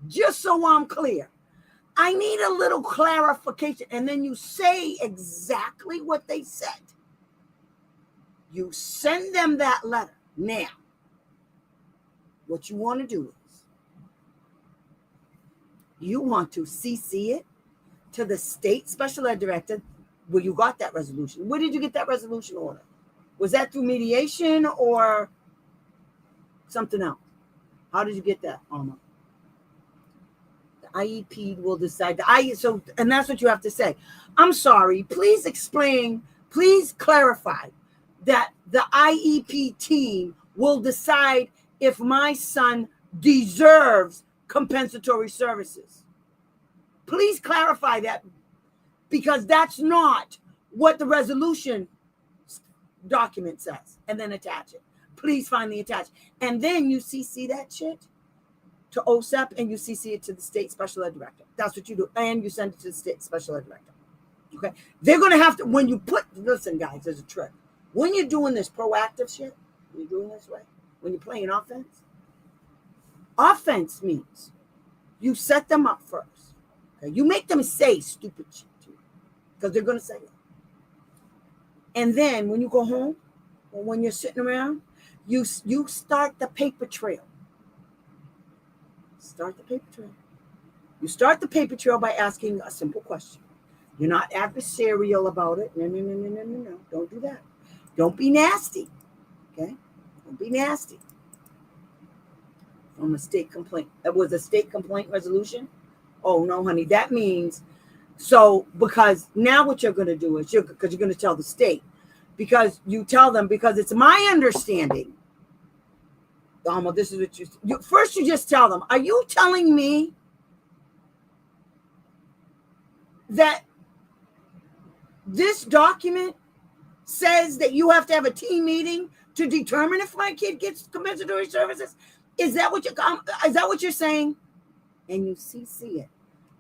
Speaker 1: Just so I'm clear. I need a little clarification. And then you say exactly what they said. You send them that letter. Now, what you want to do is you want to CC it to the state special ed director where you got that resolution. Where did you get that resolution order? Was that through mediation or something else? How did you get that, Alma? The IEP will decide. And that's what you have to say. I'm sorry. Please explain. Please clarify that the IEP team will decide if my son deserves compensatory services. Please clarify that, because that's not what the resolution document says. And then attach it. Please find the attached. And then you CC that shit to OSEP and you CC it to the state special ed director. That's what you do. And you send it to the state special ed director. Okay? They're going to have to, listen, guys, there's a trick. When you're doing this proactive shit, when you're doing this way, when you're playing offense means you set them up first. Okay? You make them say stupid shit to you, because they're going to say it. And then when you go home, or when you're sitting around, you start the paper trail. Start the paper trail. You start the paper trail by asking a simple question. You're not adversarial about it. No. Don't do that. Don't be nasty. Okay? Don't be nasty. From a state complaint. That was a state complaint resolution? Oh, no, honey. That means, because now what you're going to do is, because you're going to tell the state, because you tell them, because it's my understanding, Alma, this is what you first you just tell them, are you telling me that this document says that you have to have a team meeting to determine if my kid gets compensatory services? Is that what you're saying? And you CC it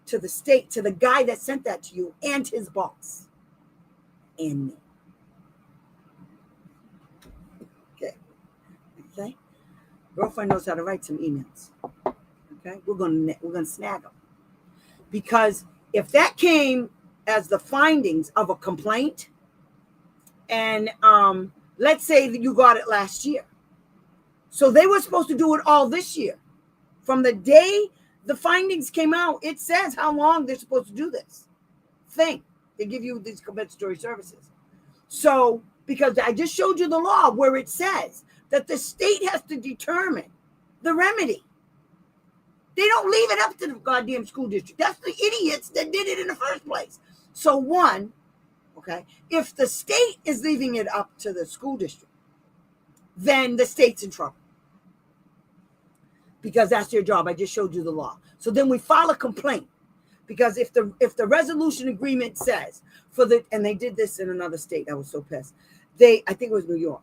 Speaker 1: to the state, to the guy that sent that to you and his boss and me. Okay. Girlfriend knows how to write some emails. Okay. We're gonna snag them. Because if that came as the findings of a complaint, and let's say that you got it last year, so they were supposed to do it all this year. From the day the findings came out, it says how long they're supposed to do this thing. They give you these compensatory services. So, because I just showed you the law where it says that the state has to determine the remedy. They don't leave it up to the goddamn school district. That's the idiots that did it in the first place. So one, okay, if the state is leaving it up to the school district, then the state's in trouble. Because that's their job. I just showed you the law. So then we file a complaint. Because if the resolution agreement says and they did this in another state, I was so pissed. I think it was New York.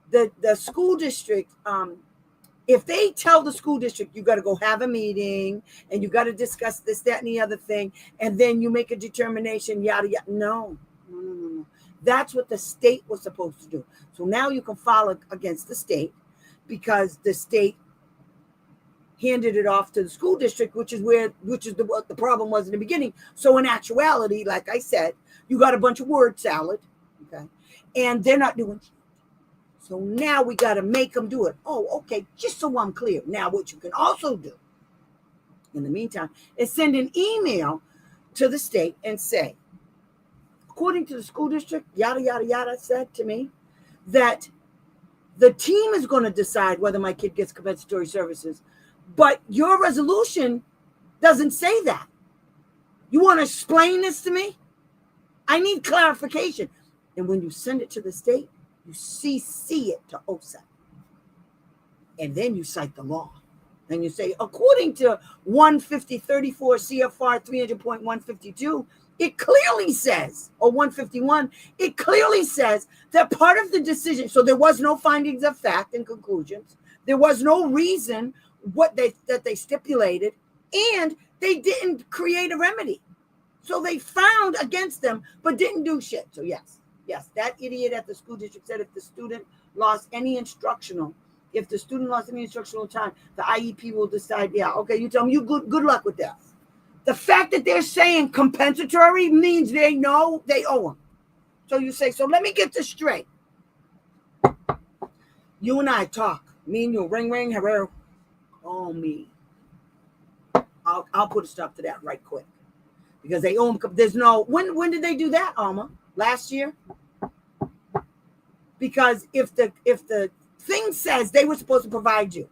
Speaker 1: The school district, if they tell the school district, you got to go have a meeting and you got to discuss this, that, and the other thing, and then you make a determination, yada, yada. No. That's what the state was supposed to do. So now you can file against the state because the state handed it off to the school district, which is what the problem was in the beginning. So in actuality, like I said, you got a bunch of word salad, okay, and they're not doing shit. So now we got to make them do it. Oh, okay, just so I'm clear. Now what you can also do in the meantime is send an email to the state and say, according to the school district, yada, yada, yada, said to me that the team is going to decide whether my kid gets compensatory services. But your resolution doesn't say that. You want to explain this to me? I need clarification. And when you send it to the state, you CC it to OSA. And then you cite the law. And you say, according to 15034 CFR 300.152, it clearly says, or 151, it clearly says that part of the decision, so there was no findings of fact and conclusions. There was no reason that they stipulated, and they didn't create a remedy. So they found against them, but didn't do shit. So yes, that idiot at the school district said if the student lost any instructional time, the IEP will decide, yeah, okay, you tell them, you good luck with that. The fact that they're saying compensatory means they know they owe them. So you say, so let me get this straight. You and I talk. Me and you, ring, ring, hello. Oh, me. I'll put a stop to that right quick. Because they owe them. There's no, when did they do that, Alma? Last year? Because if the thing says they were supposed to provide you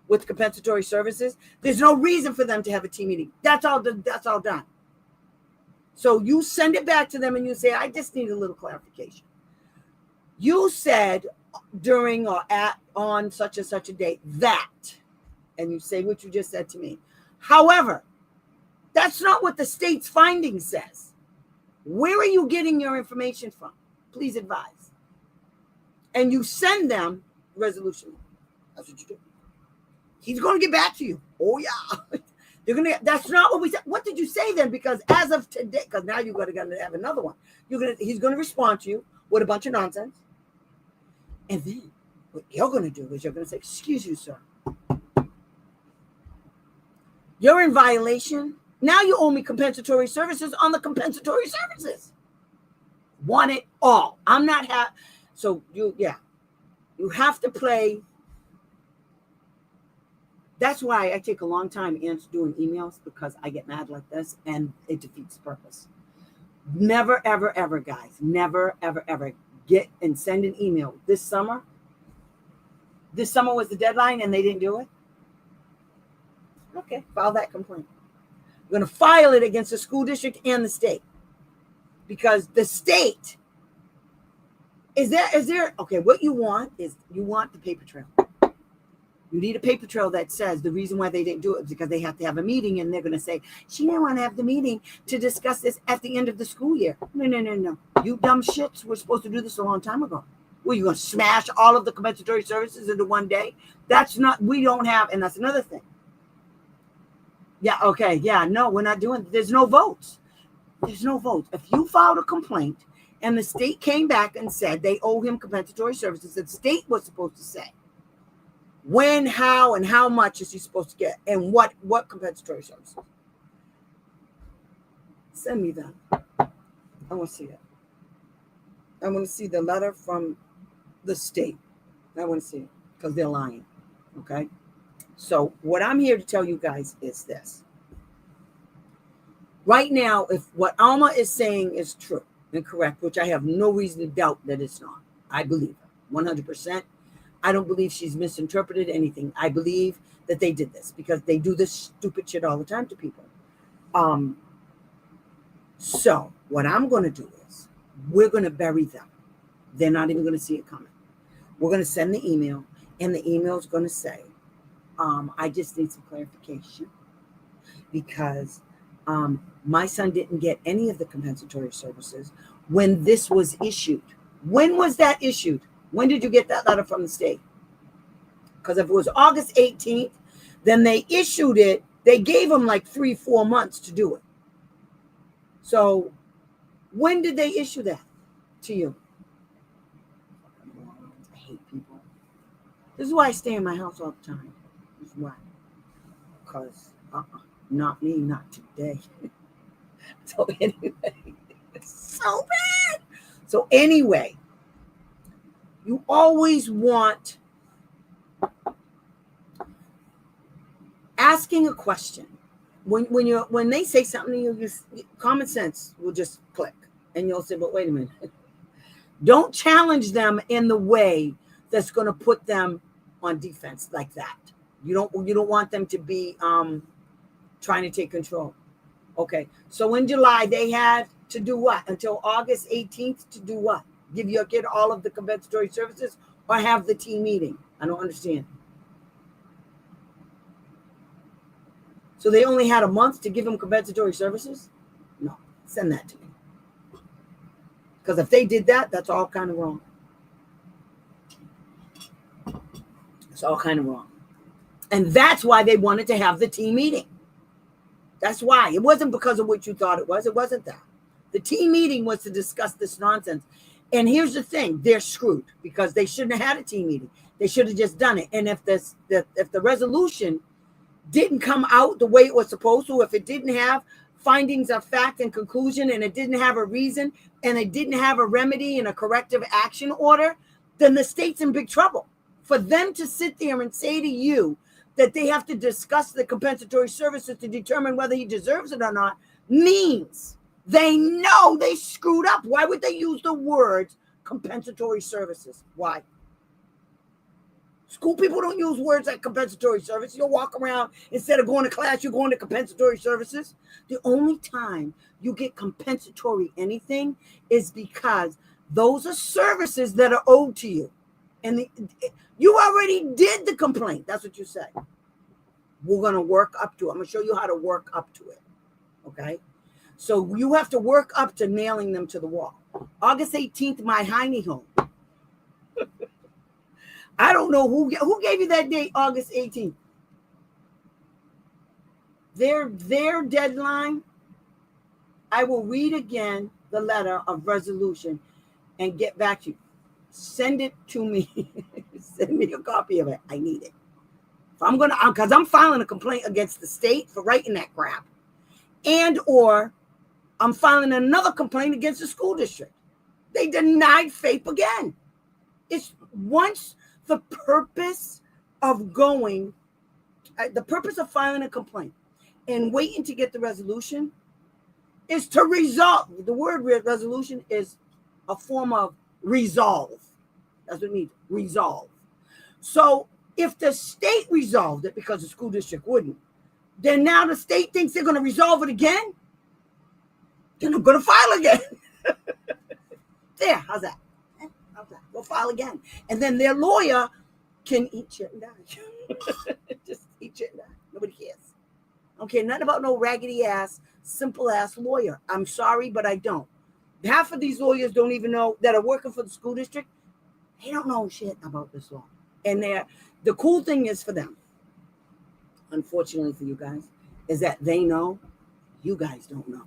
Speaker 1: with compensatory services, there's no reason for them to have a team meeting. That's all done. So you send it back to them and you say, I just need a little clarification. You said during or on such and such a date that, and you say what you just said to me. However, that's not what the state's finding says. Where are you getting your information from? Please advise. And you send them resolution. That's what you do. He's going to get back to you. Oh, yeah. That's not what we said. What did you say then? Because as of today, because now you're going to have another one. He's going to respond to you with a bunch of nonsense. And then what you're going to do is you're going to say, excuse you, sir. You're in violation. Now you owe me compensatory services on the compensatory services. Want it all. I'm not so you have to play. That's why I take a long time doing emails, because I get mad like this and it defeats the purpose. Never, ever, ever, guys. Never, ever, ever get and send an email. This summer was the deadline and they didn't do it. Okay, file that complaint. I'm going to file it against the school district and the state, because the state is there. Okay, what you want is the paper trail. You need a paper trail that says the reason why they didn't do it is because they have to have a meeting, and they're going to say, she didn't want to have the meeting to discuss this at the end of the school year. No. You dumb shits were supposed to do this a long time ago. Were you going to smash all of the compensatory services into one day? That's not, we don't have, and that's another thing. Yeah, okay, yeah, no, we're not doing, there's no votes. There's no votes. If you filed a complaint and the state came back and said they owe him compensatory services, the state was supposed to say when, how, and how much is he supposed to get, and what compensatory services. Send me that. I want to see it. I want to see the letter from the state. I want to see it because they're lying. Okay. So what I'm here to tell you guys is this. Right now, if what Alma is saying is true and correct, which I have no reason to doubt that it's not, I believe her 100%. I don't believe she's misinterpreted anything. I believe that they did this because they do this stupid shit all the time to people. So what I'm going to do is we're going to bury them. They're not even going to see it coming. We're going to send the email, and the email is going to say, I just need some clarification because my son didn't get any of the compensatory services when this was issued. When was that issued? When did you get that letter from the state? Because if it was August 18th, then they issued it. They gave them like 3-4 months to do it. So when did they issue that to you? I hate people. This is why I stay in my house all the time. This is why. Because not me, not today. So anyway, it's so bad. So anyway, you always want asking a question. When they say something, you common sense will just click, and you'll say, "But wait a minute." Don't challenge them in the way that's going to put them on defense like that. You don't want them to be trying to take control. Okay, so in July they had to do what until August 18th to do what? Give your kid all of the compensatory services or have the team meeting? I don't understand. So they only had a month to give him compensatory services? No, send that to me. Because if they did that, that's all kind of wrong. It's all kind of wrong. And that's why they wanted to have the team meeting. That's why. It wasn't because of what you thought it was. It wasn't that. The team meeting was to discuss this nonsense. And here's the thing. They're screwed because they shouldn't have had a team meeting. They should have just done it. And if the resolution didn't come out the way it was supposed to, if it didn't have findings of fact and conclusion, and it didn't have a reason, and it didn't have a remedy and a corrective action order, then the state's in big trouble. For them to sit there and say to you that they have to discuss the compensatory services to determine whether he deserves it or not means they know they screwed up. Why would they use the words compensatory services? Why? School people don't use words like compensatory service. You'll walk around, instead of going to class, you're going to compensatory services. The only time you get compensatory anything is because those are services that are owed to you. And you already did the complaint. That's what you say. We're going to work up to it. I'm going to show you how to work up to it. Okay? So you have to work up to nailing them to the wall. August 18th, my hiney home. I don't know who gave you that date, August 18th. Their deadline, I will read again the letter of resolution and get back to you. Send it to me. Send me a copy of it. I need it. Because I'm filing a complaint against the state for writing that crap. And or I'm filing another complaint against the school district. They denied FAPE again. It's once the purpose of filing a complaint and waiting to get the resolution is to resolve. The word resolution is a form of resolve. That's what it means, resolve. So if the state resolved it because the school district wouldn't, then now the state thinks they're going to resolve it again. Then I'm going to file again. There, how's that? Go file again. And then their lawyer can eat shit and die. Just eat shit and die. Nobody cares. I don't care nothing about no raggedy ass, simple ass lawyer. I'm sorry, but I don't. Half of these lawyers don't even know that are working for the school district. They don't know shit about this law. And the cool thing is for them, unfortunately for you guys, is that they know, you guys don't know.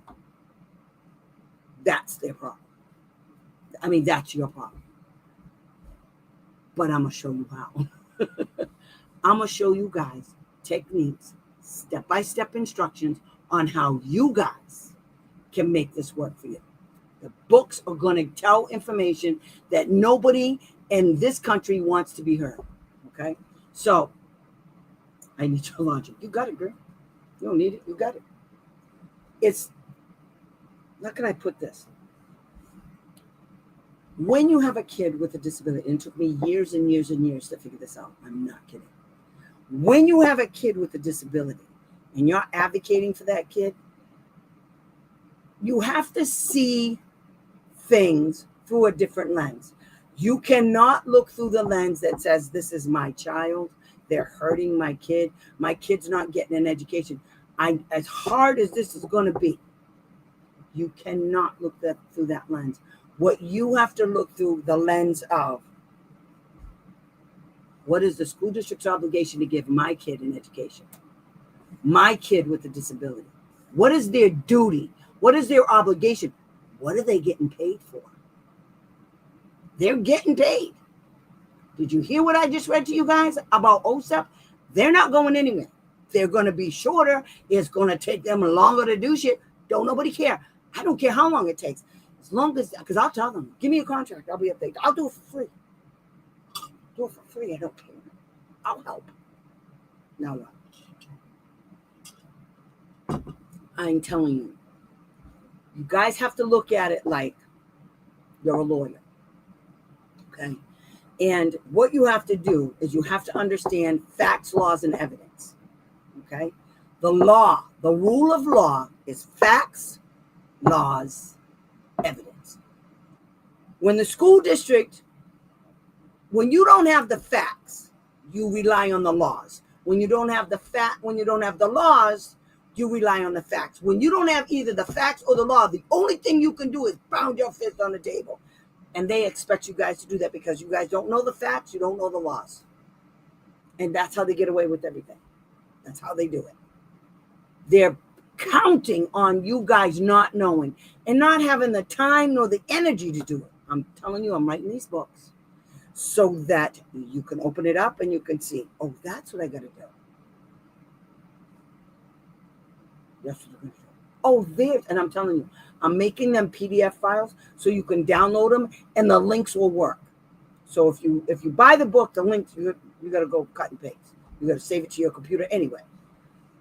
Speaker 1: That's their problem. I mean, that's your problem. But I'm going to show you how. I'm going to show you guys techniques, step-by-step instructions on how you guys can make this work for you. The books are going to tell information that nobody in this country wants to be heard. Okay? So, I need your logic. You got it, girl. You don't need it. You got it. It's, how can I put this? When you have a kid with a disability, and it took me years and years and years to figure this out. I'm not kidding. When you have a kid with a disability and you're advocating for that kid, you have to see things through a different lens. You cannot look through the lens that says, this is my child. They're hurting my kid. My kid's not getting an education. As hard as this is going to be, you cannot look through that lens. What you have to look through the lens of, what is the school district's obligation to give my kid an education? My kid with a disability. What is their duty? What is their obligation? What are they getting paid for? They're getting paid. Did you hear what I just read to you guys about OSEP? They're not going anywhere. They're going to be shorter. It's going to take them longer to do shit. Don't nobody care. I don't care how long it takes. As long as, because I'll tell them, give me a contract. I'll be up there. I'll do it for free. Do it for free. I don't care. I'll help. Now what? I'm telling you. You guys have to look at it like you're a lawyer. Okay? And what you have to do is you have to understand facts, laws, and evidence. Okay? The law, the rule of law is facts, laws, evidence. When the school district, when you don't have the facts, you rely on the laws. When you don't have the laws, you rely on the facts. When you don't have either the facts or the law, the only thing you can do is pound your fist on the table. And they expect you guys to do that because you guys don't know the facts, you don't know the laws. And that's how they get away with everything. That's how they do it. They're counting on you guys not knowing and not having the time nor the energy to do it. I'm telling you, I'm writing these books so that you can open it up and you can see, oh, that's what I got to do. That's what I'm going to do. Oh, there's, and I'm telling you, I'm making them PDF files so you can download them and the links will work. So if you buy the book, the links, you got to go cut and paste. You got to save it to your computer anyway.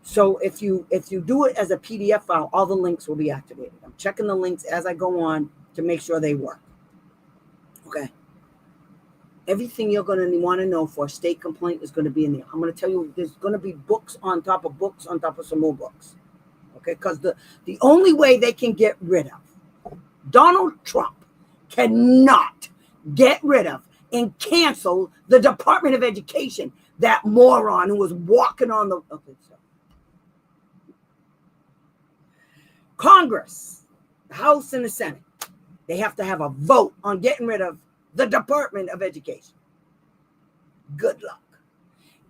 Speaker 1: So if you do it as a PDF file, all the links will be activated. I'm checking the links as I go on to make sure they work. Okay. Everything you're going to want to know for a state complaint is going to be in there. I'm going to tell you there's going to be books on top of some more books. Okay, because the only way they can get rid of Donald Trump cannot get rid of and cancel the Department of Education, that moron who was walking on the Congress, the House and the Senate. They have to have a vote on getting rid of the Department of Education. Good luck.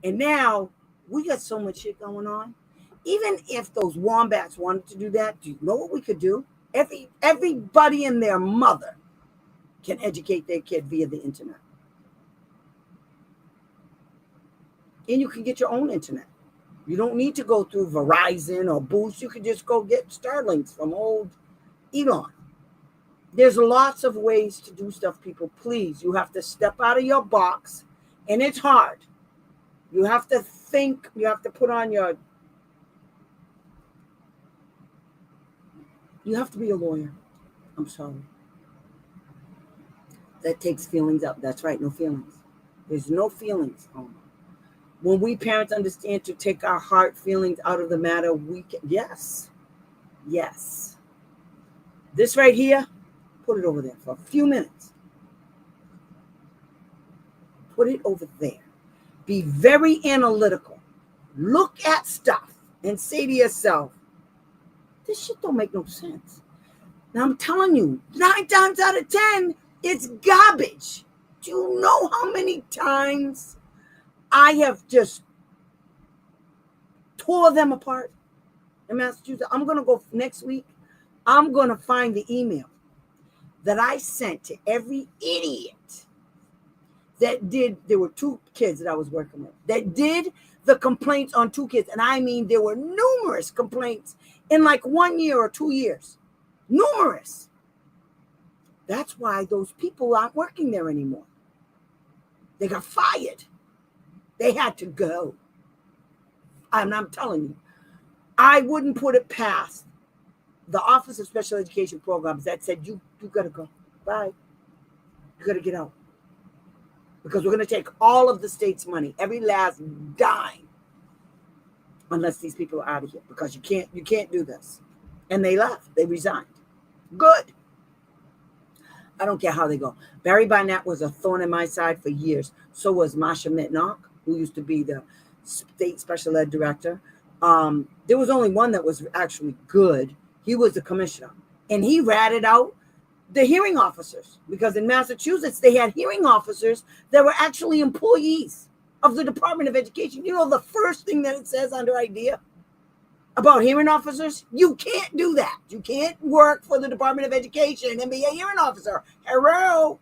Speaker 1: And now we got so much shit going on. Even if those wombats wanted to do that, do you know what we could do? Everybody and their mother can educate their kid via the internet. And you can get your own internet. You don't need to go through Verizon or Boost. You can just go get Starlinks from old Elon. There's lots of ways to do stuff, people. Please, you have to step out of your box. And it's hard. You have to think. You have to put on your... You have to be a lawyer. I'm sorry. That takes feelings out. That's right, no feelings. There's no feelings. When we parents understand to take our heart feelings out of the matter, we can, yes. This right here, put it over there for a few minutes. Put it over there. Be very analytical. Look at stuff and say to yourself, this shit don't make no sense. Now I'm telling you, 9 times out of 10, it's garbage. Do you know how many times I have just tore them apart in Massachusetts? I'm going to go next week. I'm going to find the email that I sent to every idiot that did. There were 2 kids that I was working with that did the complaints on 2 kids. And I mean, there were numerous complaints in like 1 year or 2 years. Numerous. That's why those people aren't working there anymore. They got fired. They had to go. And I'm telling you, I wouldn't put it past the Office of Special Education Programs that said, you got to go. Bye. You got to get out. Because we're going to take all of the state's money, every last dime, unless these people are out of here. Because you can't do this. And they left. They resigned. Good. I don't care how they go. Barry Barnett was a thorn in my side for years. So was Masha Mitnock, who used to be the state special ed director. There was only one that was actually good. He was the commissioner. And he ratted out the hearing officers. Because in Massachusetts, they had hearing officers that were actually employees of the Department of Education. You know, the first thing that it says under IDEA about hearing officers, you can't do that. You can't work for the Department of Education and be a hearing officer. Hello.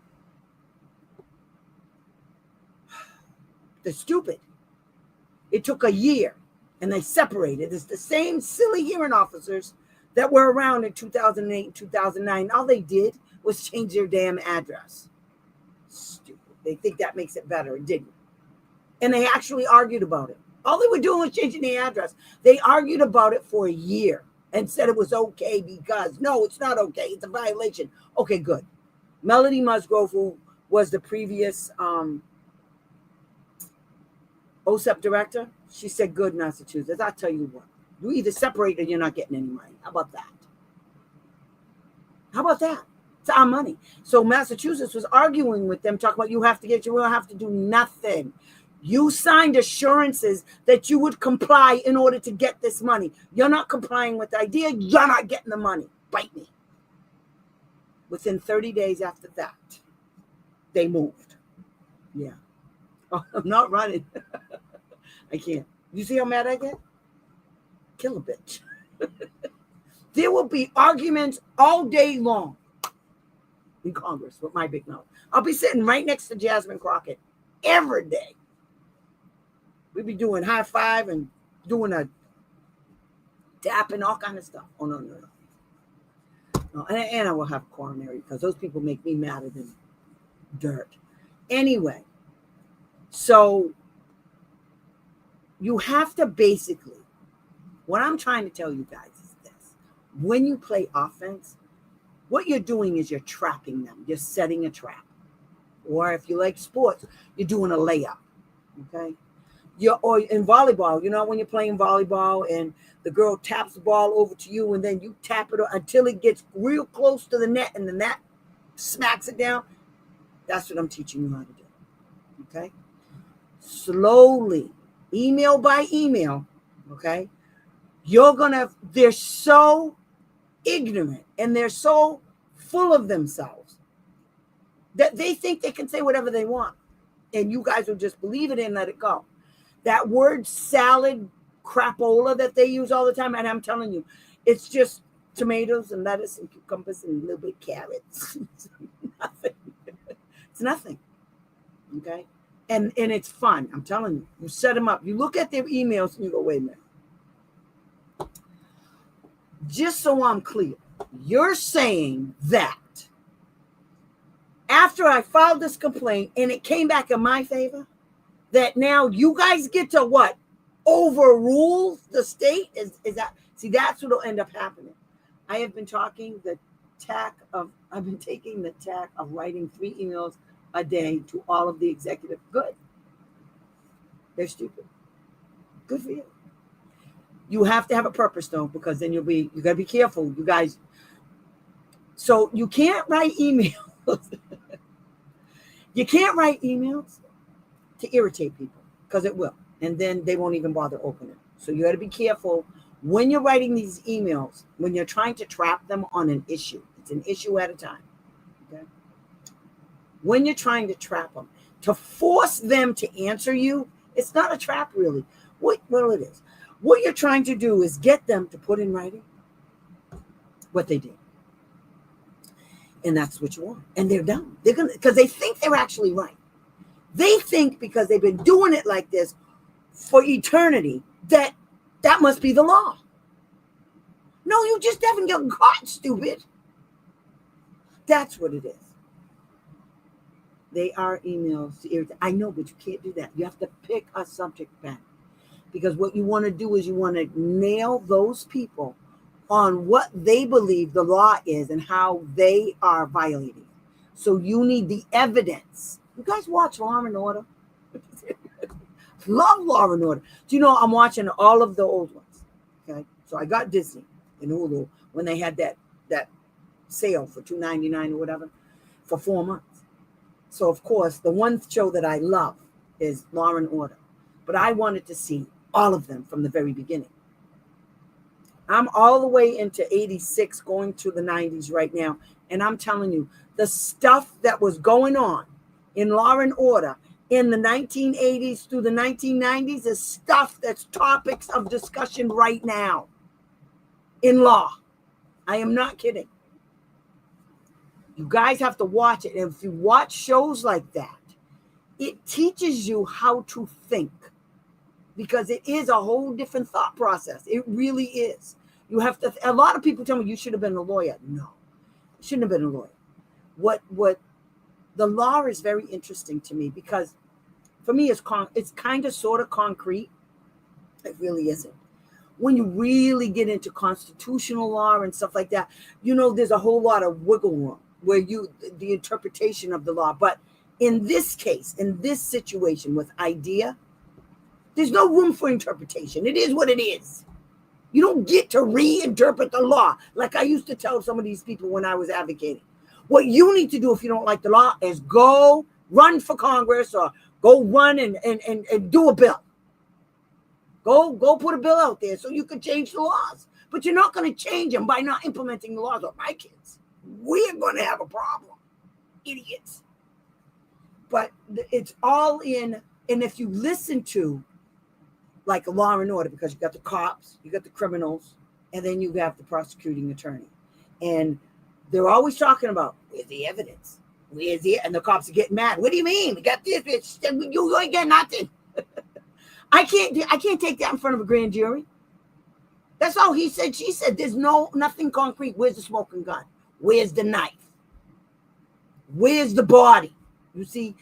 Speaker 1: They're stupid. It took a year and they separated. It's the same silly hearing officers that were around in 2008 and 2009. All they did was change their damn address. Stupid. They think that makes it better. It didn't. And they actually argued about it. All they were doing was changing the address. They argued about it for a year and said it was okay because, no, it's not okay. It's a violation. Okay, good. Melody Musgrove, who was the previous OSEP director, she said, good, Massachusetts. I'll tell you what. You either separate or you're not getting any money. How about that? How about that? It's our money. So Massachusetts was arguing with them, talking about you have to get, you don't have to do nothing. You signed assurances that you would comply in order to get this money. You're not complying with the idea. You're not getting the money. Bite me. Within 30 days after that, they moved. Yeah. Oh, I'm not running. I can't. You see how mad I get? Kill a bitch. There will be arguments all day long in Congress with my big mouth. I'll be sitting right next to Jasmine Crockett every day. We'd be doing high five and doing a dap and all kind of stuff. Oh, no. And I will have coronary because those people make me madder than dirt. Anyway, so you have to basically, what I'm trying to tell you guys is this. When you play offense, what you're doing is you're trapping them. You're setting a trap. Or if you like sports, you're doing a layup. Okay? Or in volleyball, you know, when you're playing volleyball and the girl taps the ball over to you and then you tap it until it gets real close to the net and the net smacks it down. That's what I'm teaching you how to do. Okay? Slowly, email by email, okay? They're so ignorant and they're so full of themselves that they think they can say whatever they want. And you guys will just believe it and let it go. That word salad crapola that they use all the time, and I'm telling you, it's just tomatoes and lettuce and cucumbers and a little bit of carrots. It's nothing. It's nothing. Okay? And it's fun. I'm telling you. You set them up. You look at their emails and you go, wait a minute. Just so I'm clear, you're saying that after I filed this complaint and it came back in my favor, that now you guys get to what? Overrule the state? Is that, see, that's what will end up happening. I have been taking the tack of writing 3 emails a day to all of the executive. Good. They're stupid. Good for you. You have to have a purpose though, because then you got to be careful, you guys. So you can't write emails. You can't write emails to irritate people. because it will. And then they won't even bother opening it. So you got to be careful when you're writing these emails, when you're trying to trap them on an issue. It's an issue at a time. Okay? When you're trying to trap them, to force them to answer you, it's not a trap really. Well, it is. What you're trying to do is get them to put in writing what they did. And that's what you want. And they're dumb. They're gonna, because they think they're actually right. They think because they've been doing it like this for eternity that must be the law. No, you just haven't gotten caught, stupid. That's what it is. They are emails to irritate. I know, but you can't do that. You have to pick a subject matter. Because what you want to do is you want to nail those people on what they believe the law is and how they are violating it. So you need the evidence. You guys watch Law and Order? Love Law and Order. Do you know I'm watching all of the old ones? Okay, so I got Disney and Hulu when they had that sale for $2.99 or whatever for 4 months. So of course the one show that I love is Law and Order, but I wanted to see all of them from the very beginning. I'm all the way into 86, going to the 90s right now, and I'm telling you, the stuff that was going on in Law and Order in the 1980s through the 1990s is stuff that's topics of discussion right now in law. I am not kidding. You guys have to watch it. And if you watch shows like that, it teaches you how to think, because it is a whole different thought process. It really is. You have to, a lot of people tell me you should have been a lawyer. No, you shouldn't have been a lawyer. What the law is very interesting to me, because for me it's kind of sort of concrete. It really isn't. When you really get into constitutional law and stuff like that, there's a whole lot of wiggle room where the interpretation of the law. But in this case, in this situation with IDEA, there's no room for interpretation. It is what it is. You don't get to reinterpret the law. Like I used to tell some of these people when I was advocating. What you need to do if you don't like the law is go run for Congress or go run and do a bill. Go put a bill out there so you can change the laws. But you're not going to change them by not implementing the laws of my kids. We're going to have a problem. Idiots. But it's all in, and if you listen to like a Law and Order, because you got the cops, you got the criminals, and then you have the prosecuting attorney. And they're always talking about, where's the evidence? Where's it? And the cops are getting mad. What do you mean? We got this, bitch. You ain't got nothing. I can't take that in front of a grand jury. That's all he said. She said, there's nothing concrete. Where's the smoking gun? Where's the knife? Where's the body? You see,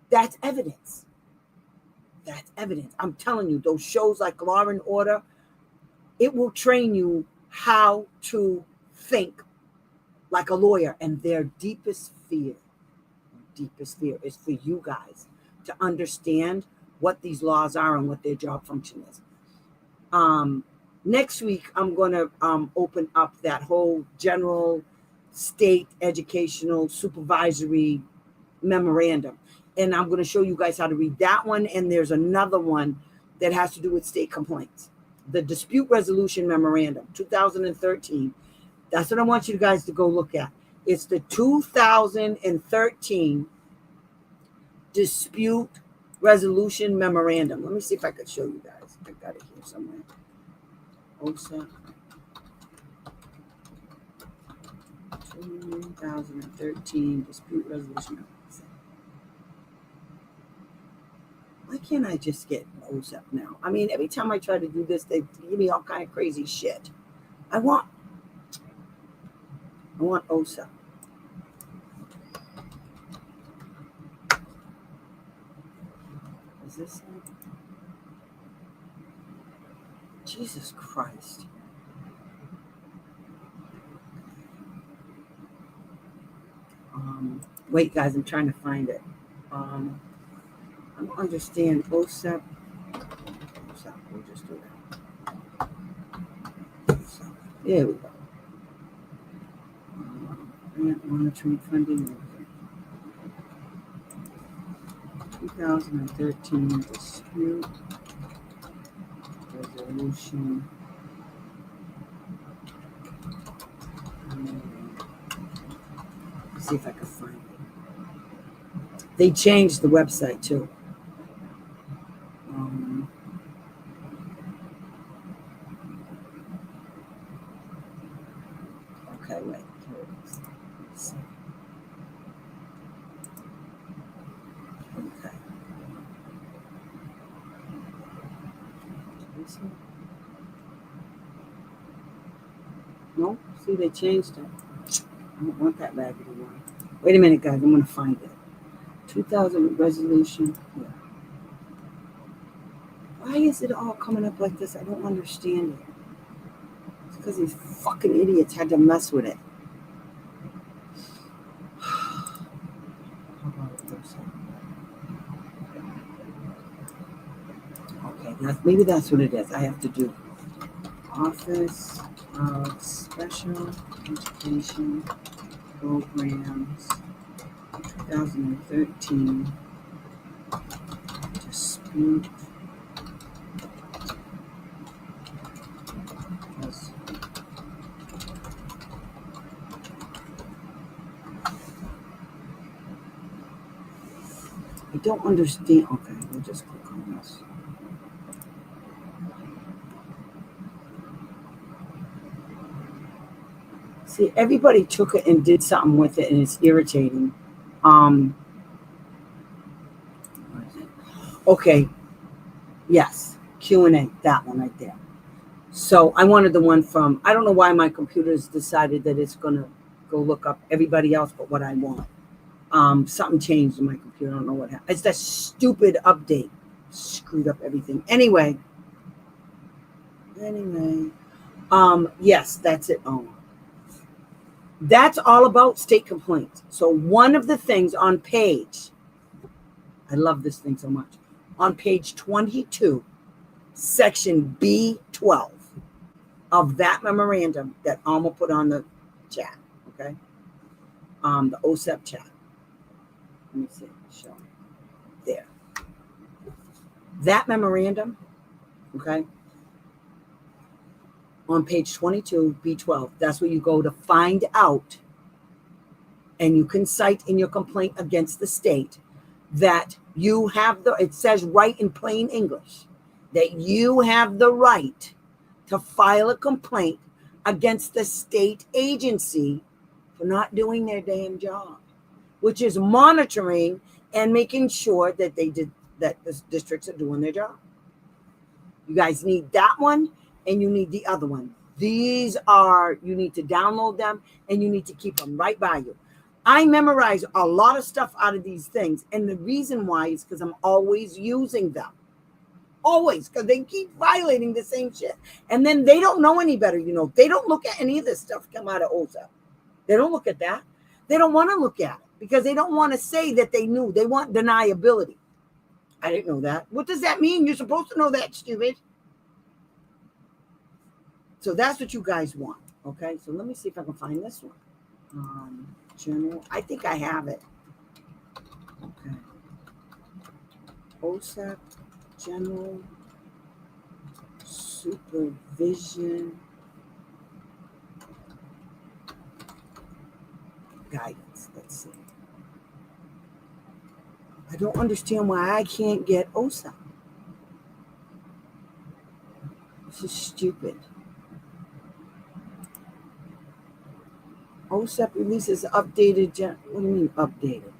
Speaker 1: that's evidence. That's evidence. I'm telling you, those shows like Law and Order, it will train you how to think like a lawyer. And their deepest fear is for you guys to understand what these laws are and what their job function is. Next week, I'm going to open up that whole general state educational supervisory memorandum. And I'm going to show you guys how to read that one. And there's another one that has to do with state complaints. The Dispute Resolution Memorandum, 2013. That's what I want you guys to go look at. It's the 2013 Dispute Resolution Memorandum. Let me see if I could show you guys. I got it here somewhere. OSA 2013 Dispute Resolution Memorandum. Why can't I just get OSEP now? I mean, every time I try to do this, they give me all kind of crazy shit. I want OSEP. Is this it? Jesus Christ. Wait, guys, I'm trying to find it. I don't understand OSEP. We'll just do that. OSEP. There we go. Grant monitoring funding. 2013 dispute resolution. Let's see if I can find it. They changed the website too. Okay, wait. Here it is. Let's see. Okay. No, see, they changed it. I don't want that raggedy one. Wait a minute, guys. I'm going to find it. 2000 resolution. Yeah. Why is it all coming up like this? I don't understand it. It's because these fucking idiots had to mess with it. Okay, maybe that's what it is. I have to do Office of Special Education Programs 2013 dispute. I don't understand. Okay, we'll just click on this. See, everybody took it and did something with it, and it's irritating. Okay, yes, Q&A, that one right there. So I wanted the one from, I don't know why my computer's decided that it's going to go look up everybody else but what I want. Something changed in my computer. I don't know what happened. It's that stupid update. Screwed up everything. Anyway. Yes, that's it. That's all about state complaints. So one of the things on page, I love this thing so much, on page 22, section B12 of that memorandum that Alma put on the chat, okay? The OSEP chat. Let me see, show there. That memorandum, okay, on page 22, B12, that's where you go to find out, and you can cite in your complaint against the state that you have it says right in plain English, that you have the right to file a complaint against the state agency for not doing their damn job, which is monitoring and making sure that that the districts are doing their job. You guys need that one, and you need the other one. These are, you need to download them, and you need to keep them right by you. I memorize a lot of stuff out of these things, and the reason why is because I'm always using them. Always, because they keep violating the same shit. And then they don't know any better, you know. They don't look at any of this stuff come out of OSEP. They don't look at that. They don't want to look at it because they don't want to say that they knew. They want deniability. I didn't know that. What does that mean? You're supposed to know that, stupid. So that's what you guys want. Okay, so let me see if I can find this one. General, I think I have it. Okay. OSEP General Supervision Guidance. Let's see. I don't understand why I can't get OSEP. This is stupid. OSEP releases updated. What do you mean updated?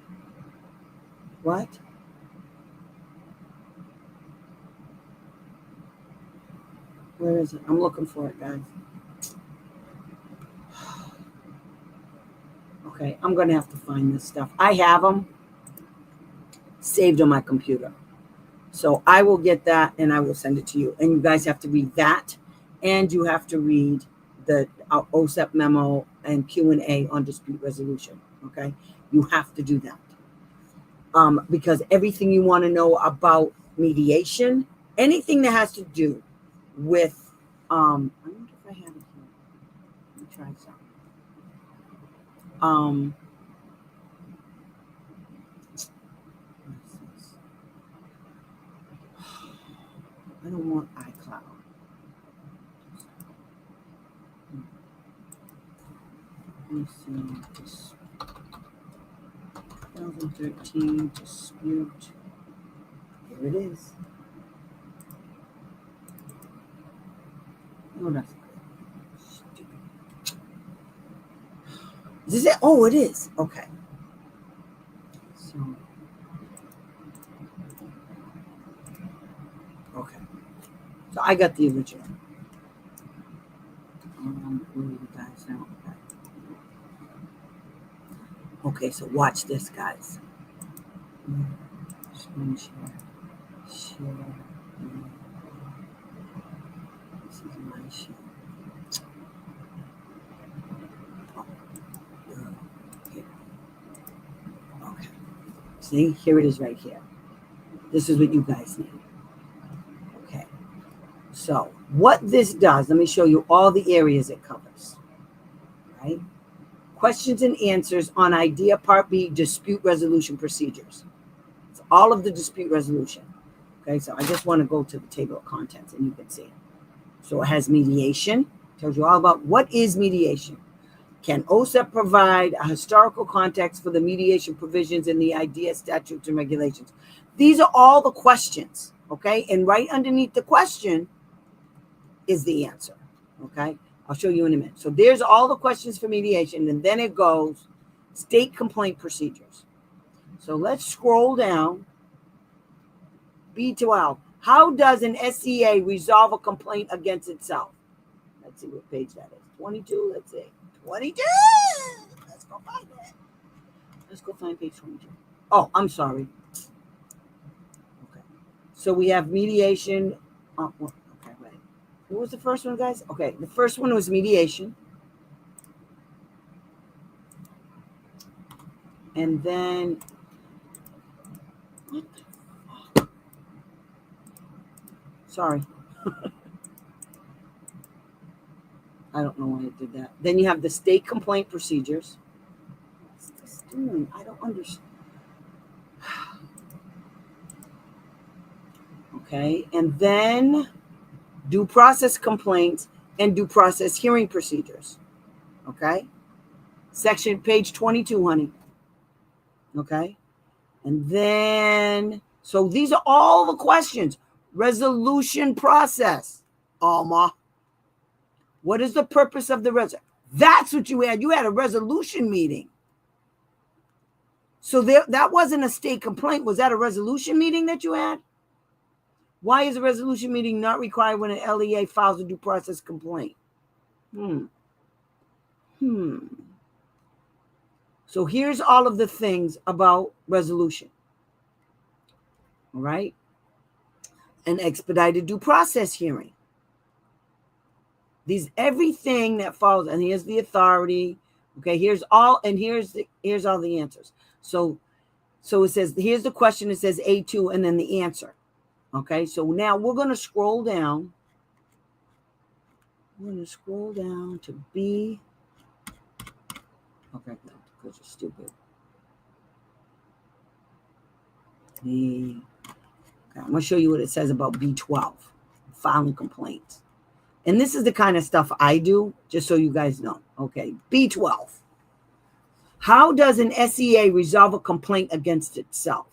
Speaker 1: What? Where is it? I'm looking for it, guys. Okay, I'm going to have to find this stuff. I have them saved on my computer. So I will get that and I will send it to you. And you guys have to read that. And you have to read the OSEP memo and Q&A on dispute resolution. Okay, you have to do that. Because everything you want to know about mediation, anything that has to do with, I wonder if I have it here. Let me try something. don't want iCloud. Let me see. 2013 dispute. Here it is. Oh, that's stupid. Is this it? Oh, it is. Okay. So, okay. So I got the original. You guys know. Okay, so watch this, guys. Screen share. Share. This is my share. Okay. See, here it is right here. This is what you guys need. Okay. So what this does, let me show you all the areas it covers. Right? Questions and answers on idea part B, dispute resolution procedures. It's all of the dispute resolution. Okay, so I just want to go to the table of contents and you can see. So it has mediation, tells you all about what is mediation. Can OSEP provide a historical context for the mediation provisions in the IDEA statutes and regulations? These are all the questions, okay? And right underneath the question is the answer, okay? I'll show you in a minute. So there's all the questions for mediation, and then it goes state complaint procedures. So let's scroll down. B12. How does an SEA resolve a complaint against itself? Let's see what page that is. 22, let's see. 22! Let's go find it. Let's go find page 22. Oh, I'm sorry. Okay. So we have mediation. Okay, wait. What was the first one, guys? Okay, the first one was mediation. And then, what the fuck? Sorry. I don't know why it did that. Then you have the state complaint procedures. What's this doing? I don't understand. Okay, and then due process complaints and due process hearing procedures. Okay, section page 22, honey. Okay, and then, so these are all the questions. Resolution process. Alma. What is the purpose of the resolution? That's what you had. You had a resolution meeting. So that wasn't a state complaint. Was that a resolution meeting that you had? Why is a resolution meeting not required when an LEA files a due process complaint? So here's all of the things about resolution. All right. An expedited due process hearing. Everything that follows, and here's the authority. Okay, here's all the answers. So it says, here's the question, it says A2 and then the answer. Okay, so now we're going to scroll down. I'm going to scroll down to B. Okay, no, because you're stupid. Okay, I'm going to show you what it says about B12, filing complaints. And this is the kind of stuff I do, just so you guys know. Okay, B12. How does an SEA resolve a complaint against itself?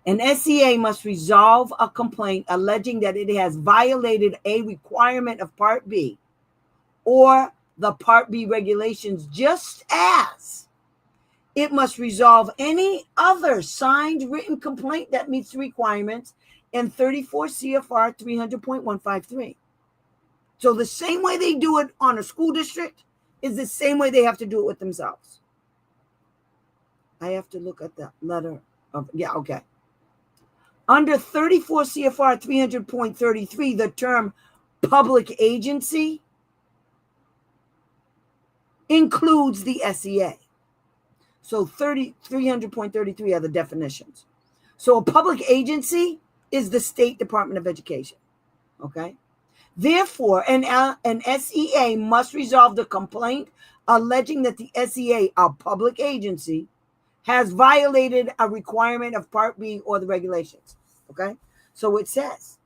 Speaker 1: An SEA must resolve a complaint alleging that it has violated a requirement of Part B or the Part B regulations, just as it must resolve any other signed written complaint that meets the requirements in 34 CFR 300.153. So the same way they do it on a school district is the same way they have to do it with themselves. I have to look at that letter of, yeah, okay. Under 34 CFR 300.33, the term public agency includes the SEA. So 300.33 are the definitions. So a public agency is the State Department of Education, okay? Therefore, an SEA must resolve the complaint alleging that the SEA, a public agency, has violated a requirement of Part B or the regulations. Okay? So it says,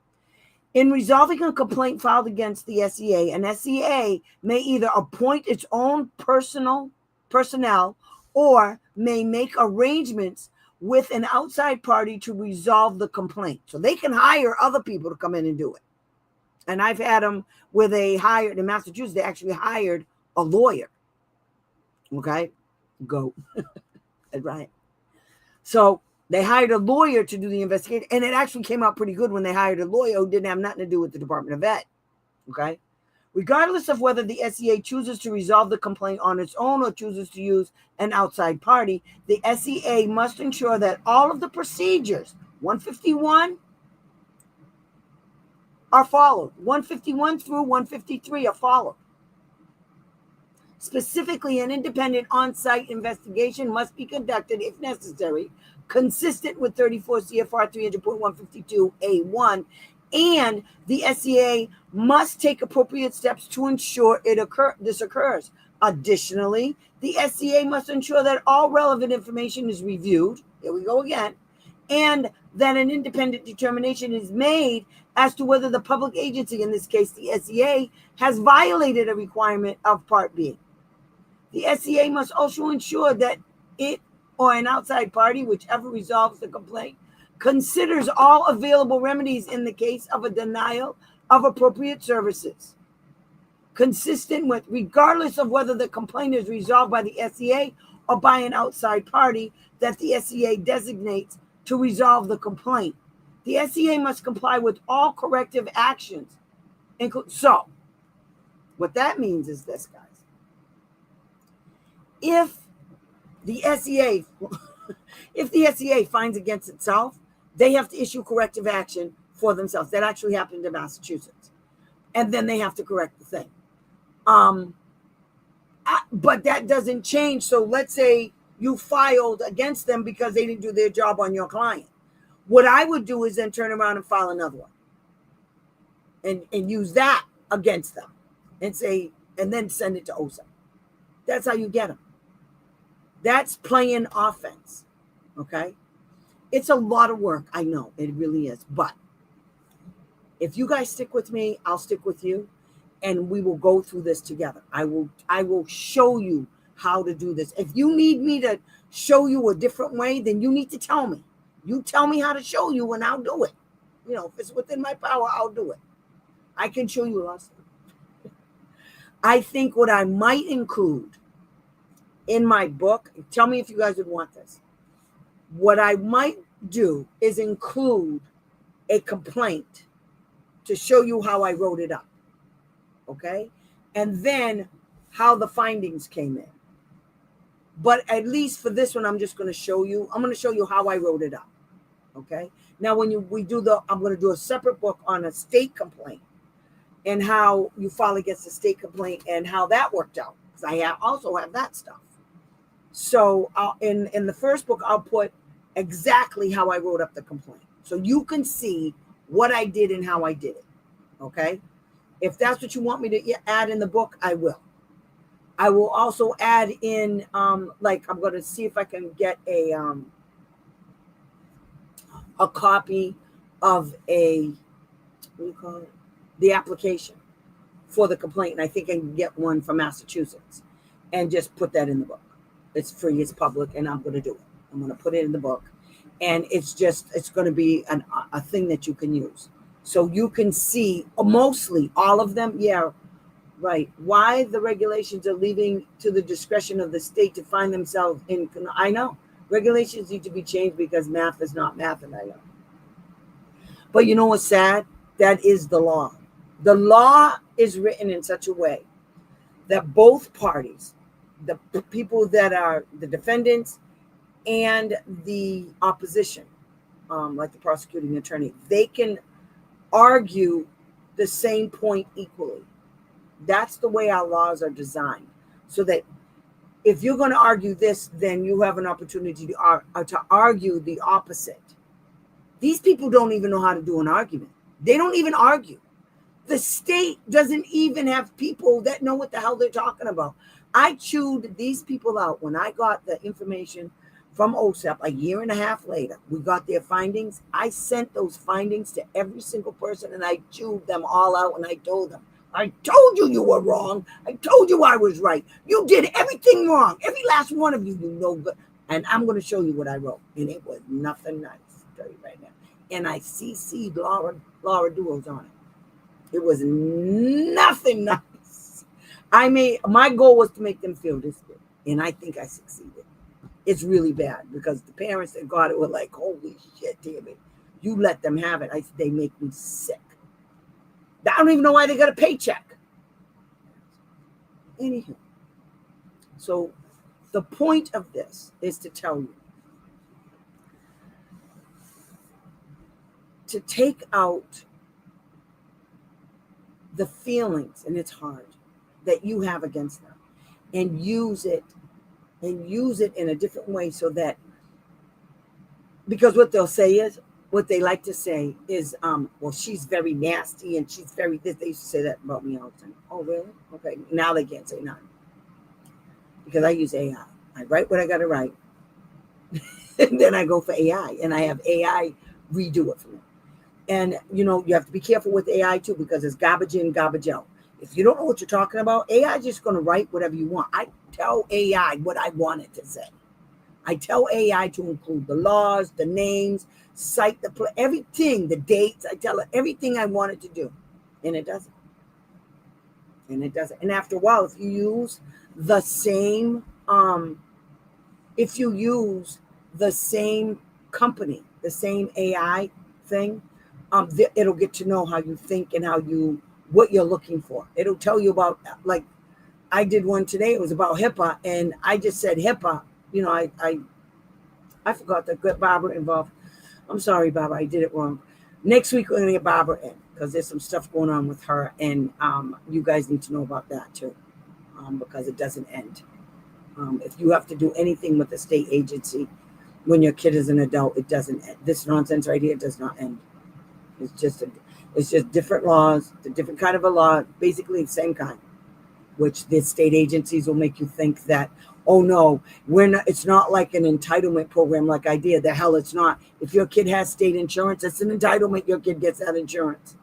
Speaker 1: In resolving a complaint filed against the SEA, an SEA may either appoint its own personnel or may make arrangements with an outside party to resolve the complaint. So they can hire other people to come in and do it. And I've had them where they hired, in Massachusetts, they actually hired a lawyer. Okay? Go. Right. So they hired a lawyer to do the investigation, and it actually came out pretty good when they hired a lawyer who didn't have nothing to do with the Department of Ed. Okay? Regardless of whether the SEA chooses to resolve the complaint on its own or chooses to use an outside party, the SEA must ensure that all of the procedures, 151, are followed. 151 through 153 are followed. Specifically, an independent on-site investigation must be conducted if necessary, consistent with 34 CFR 300.152A1, and the SEA must take appropriate steps to ensure this occurs. Additionally, the SEA must ensure that all relevant information is reviewed, here we go again, and that an independent determination is made as to whether the public agency, in this case the SEA, has violated a requirement of Part B. The SEA must also ensure that it or an outside party, whichever resolves the complaint, considers all available remedies in the case of a denial of appropriate services, consistent with, regardless of whether the complaint is resolved by the SEA or by an outside party that the SEA designates to resolve the complaint. The SEA must comply with all corrective actions. So, what that means is this, guys. If the SEA finds against itself, they have to issue corrective action for themselves. That actually happened in Massachusetts. And then they have to correct the thing. But that doesn't change. So let's say you filed against them because they didn't do their job on your client. What I would do is then turn around and file another one and use that against them and say, and then send it to OSA. That's how you get them. That's playing offense. Okay? It's a lot of work. I know it really is. But if you guys stick with me, I'll stick with you, and we will go through this together. I will show you how to do this. If you need me to show you a different way, then you need to tell me. You tell me how to show you, and I'll do it. You know, if it's within my power, I'll do it. I can show you a lot of stuff. I think what I might include in my book, tell me if you guys would want this. What I might do is include a complaint to show you how I wrote it up. Okay? And then how the findings came in. But at least for this one, I'm just going to show you. I'm going to show you how I wrote it up. Okay? Now, when I'm going to do a separate book on a state complaint and how you file against a state complaint and how that worked out. Because I also have that stuff. So in the first book, I'll put exactly how I wrote up the complaint. So you can see what I did and how I did it. Okay? If that's what you want me to add in the book, I will. I will also add in, like, I'm going to see if I can get a copy of what do you call it? The application for the complaint. And I think I can get one from Massachusetts and just put that in the book. It's free, it's public, and I'm going to do it. I'm going to put it in the book. And it's going to be a thing that you can use. So you can see mostly all of them. Yeah, right. Why the regulations are leaving to the discretion of the state to find themselves in. I know regulations need to be changed because math is not math, and I know. But you know what's sad? That is the law. The law is written in such a way that both parties, the people that are the defendants and the opposition, like the prosecuting attorney, they can argue the same point equally. That's the way our laws are designed. So that if you're going to argue this, then you have an opportunity to argue the opposite. These people don't even know how to do an argument. They don't even argue. The state doesn't even have people that know what the hell they're talking about. I chewed these people out when I got the information from OSEP a year and a half later. We got their findings. I sent those findings to every single person, and I chewed them all out, and I told them, I told you you were wrong. I told you I was right. You did everything wrong. Every last one of you, you know good. And I'm going to show you what I wrote. And it was nothing nice. I'll tell you right now. And I CC'd Laura Duos on it. It was nothing nice. My goal was to make them feel this good. And I think I succeeded. It's really bad because the parents that got it were like, holy shit, damn it. You let them have it. I said, they make me sick. I don't even know why they got a paycheck. Anywho. So the point of this is to tell you to take out the feelings, and it's hard, that you have against them and use it in a different way so that, because what they like to say is, well, she's very nasty and she's very this. They used to say that about me all the time. Oh, really? Okay. Now they can't say nothing. Because I use AI. I write what I got to write. And then I go for AI. And I have AI redo it for me. And, you have to be careful with AI too, because it's garbage in, garbage out. If you don't know what you're talking about, AI is just going to write whatever you want. I tell AI what I want it to say. I tell AI to include the laws, the names, cite everything, the dates. I tell it everything I want it to do. And it doesn't. And after a while, if you use the same company, the same AI thing, it'll get to know how you think and what you're looking for. It'll tell you about, like, I did one today. It was about HIPAA, and I just said HIPAA. I forgot to get Barbara involved. I'm sorry, Barbara, I did it wrong. Next week, we're going to get Barbara in because there's some stuff going on with her, and you guys need to know about that too, because it doesn't end. If you have to do anything with the state agency when your kid is an adult, it doesn't end. This nonsense right here does not end. It's just different laws, a different kind of a law, basically the same kind, which the state agencies will make you think that, oh no, it's not like an entitlement program like I did. The hell it's not. If your kid has state insurance, it's an entitlement. Your kid gets that insurance.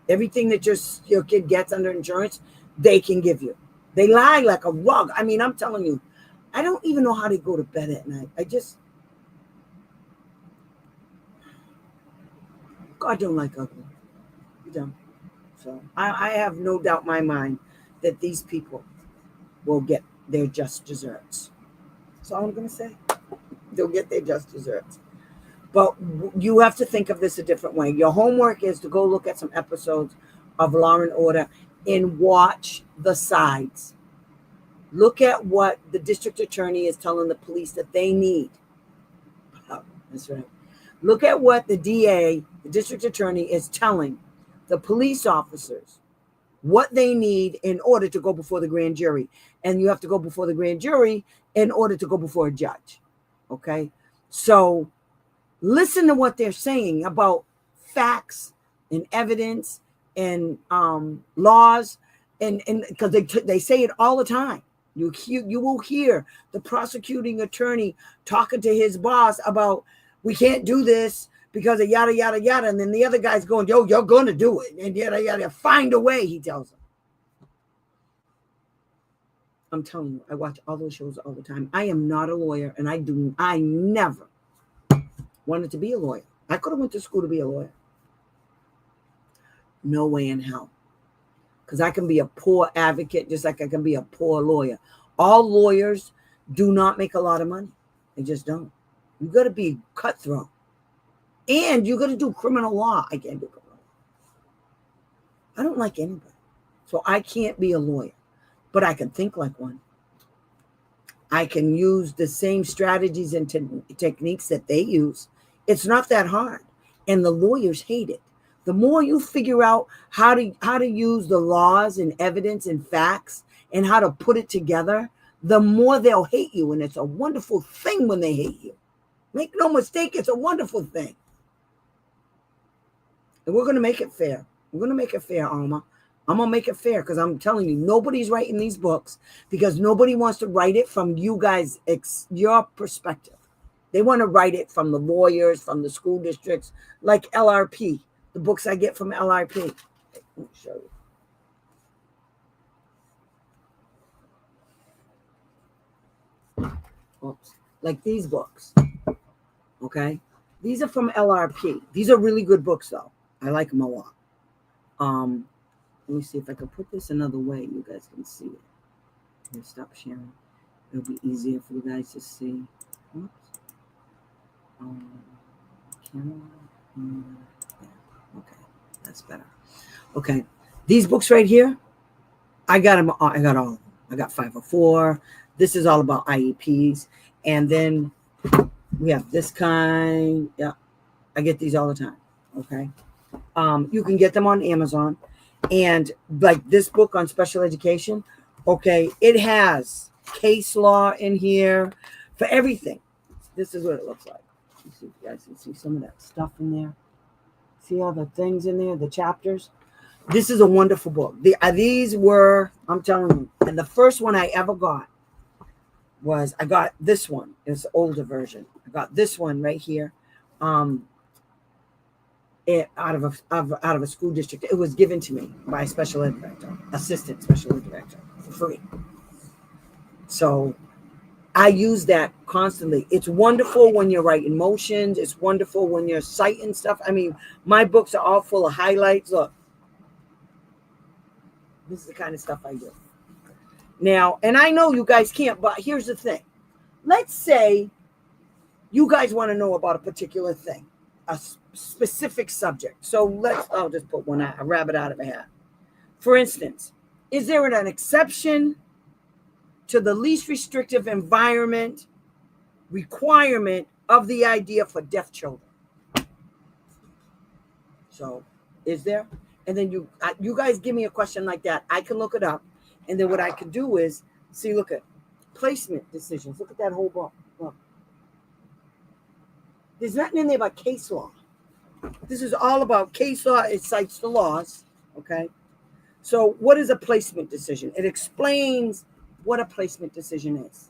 Speaker 1: Everything that your kid gets under insurance, they can give you. They lie like a rug. I mean, I'm telling you, I don't even know how they go to bed at night. God don't like ugly. You don't. So I have no doubt in my mind that these people will get their just desserts. That's all I'm going to say. They'll get their just desserts. But you have to think of this a different way. Your homework is to go look at some episodes of Law and Order and watch the sides. Look at what the district attorney is telling the police that they need. Oh, that's right. Look at what the DA, the district attorney, is telling the police officers what they need in order to go before the grand jury. And you have to go before the grand jury in order to go before a judge. Okay? So listen to what they're saying about facts and evidence and laws, and because they say it all the time. You will hear the prosecuting attorney talking to his boss about, we can't do this because of yada, yada, yada. And then the other guy's going, yo, you're going to do it. And yada, yada, find a way, he tells them. I'm telling you, I watch all those shows all the time. I am not a lawyer, and I never wanted to be a lawyer. I could have went to school to be a lawyer. No way in hell. Because I can be a poor advocate just like I can be a poor lawyer. All lawyers do not make a lot of money. They just don't. You got to be cutthroat. And you got to do criminal law. I can't do criminal law. I don't like anybody. So I can't be a lawyer. But I can think like one. I can use the same strategies and techniques that they use. It's not that hard. And the lawyers hate it. The more you figure out how to use the laws and evidence and facts and how to put it together, the more they'll hate you. And it's a wonderful thing when they hate you. Make no mistake, it's a wonderful thing. And we're going to make it fair. We're going to make it fair, Alma. I'm going to make it fair because I'm telling you, nobody's writing these books because nobody wants to write it from you guys, your perspective. They want to write it from the lawyers, from the school districts, like LRP, the books I get from LRP. Let me show you. Oops. Like these books. Okay. These are from LRP. These are really good books, though. I like them a lot. Let me see if I can put this another way. You guys can see it. Let me stop sharing. It'll be easier for you guys to see. Oops. Camera. Yeah. Okay, that's better. Okay, these books right here, I got them. I got all of them. I got 504. This is all about IEPs, and then we have this kind. Yeah, I get these all the time. Okay, you can get them on Amazon, and like this book on special education. Okay, it has case law in here for everything. This is what it looks like. Let's see if you guys can see some of that stuff in there. See all the things in there, the chapters. This is a wonderful book. These were, I'm telling you, and the first one I ever got was, I got this one. It's an older version. I got this one right here, out of a school district. It was given to me by a special ed director, assistant special ed director, for free. So I use that constantly. It's wonderful when you're writing motions. It's wonderful when you're citing stuff. I mean, my books are all full of highlights. Look, this is the kind of stuff I do. Now, and I know you guys can't, but here's the thing. Let's say you guys want to know about a particular thing, a specific subject. So I'll just put a rabbit out of a hat. For instance, is there an exception to the least restrictive environment requirement of the idea for deaf children? So, is there? And then you guys give me a question like that. I can look it up, and then what I can do is see. Look at placement decisions. Look at that whole book. Look. There's nothing in there about case law. This is all about case law. It cites the laws. Okay. So, what is a placement decision? It explains what a placement decision is.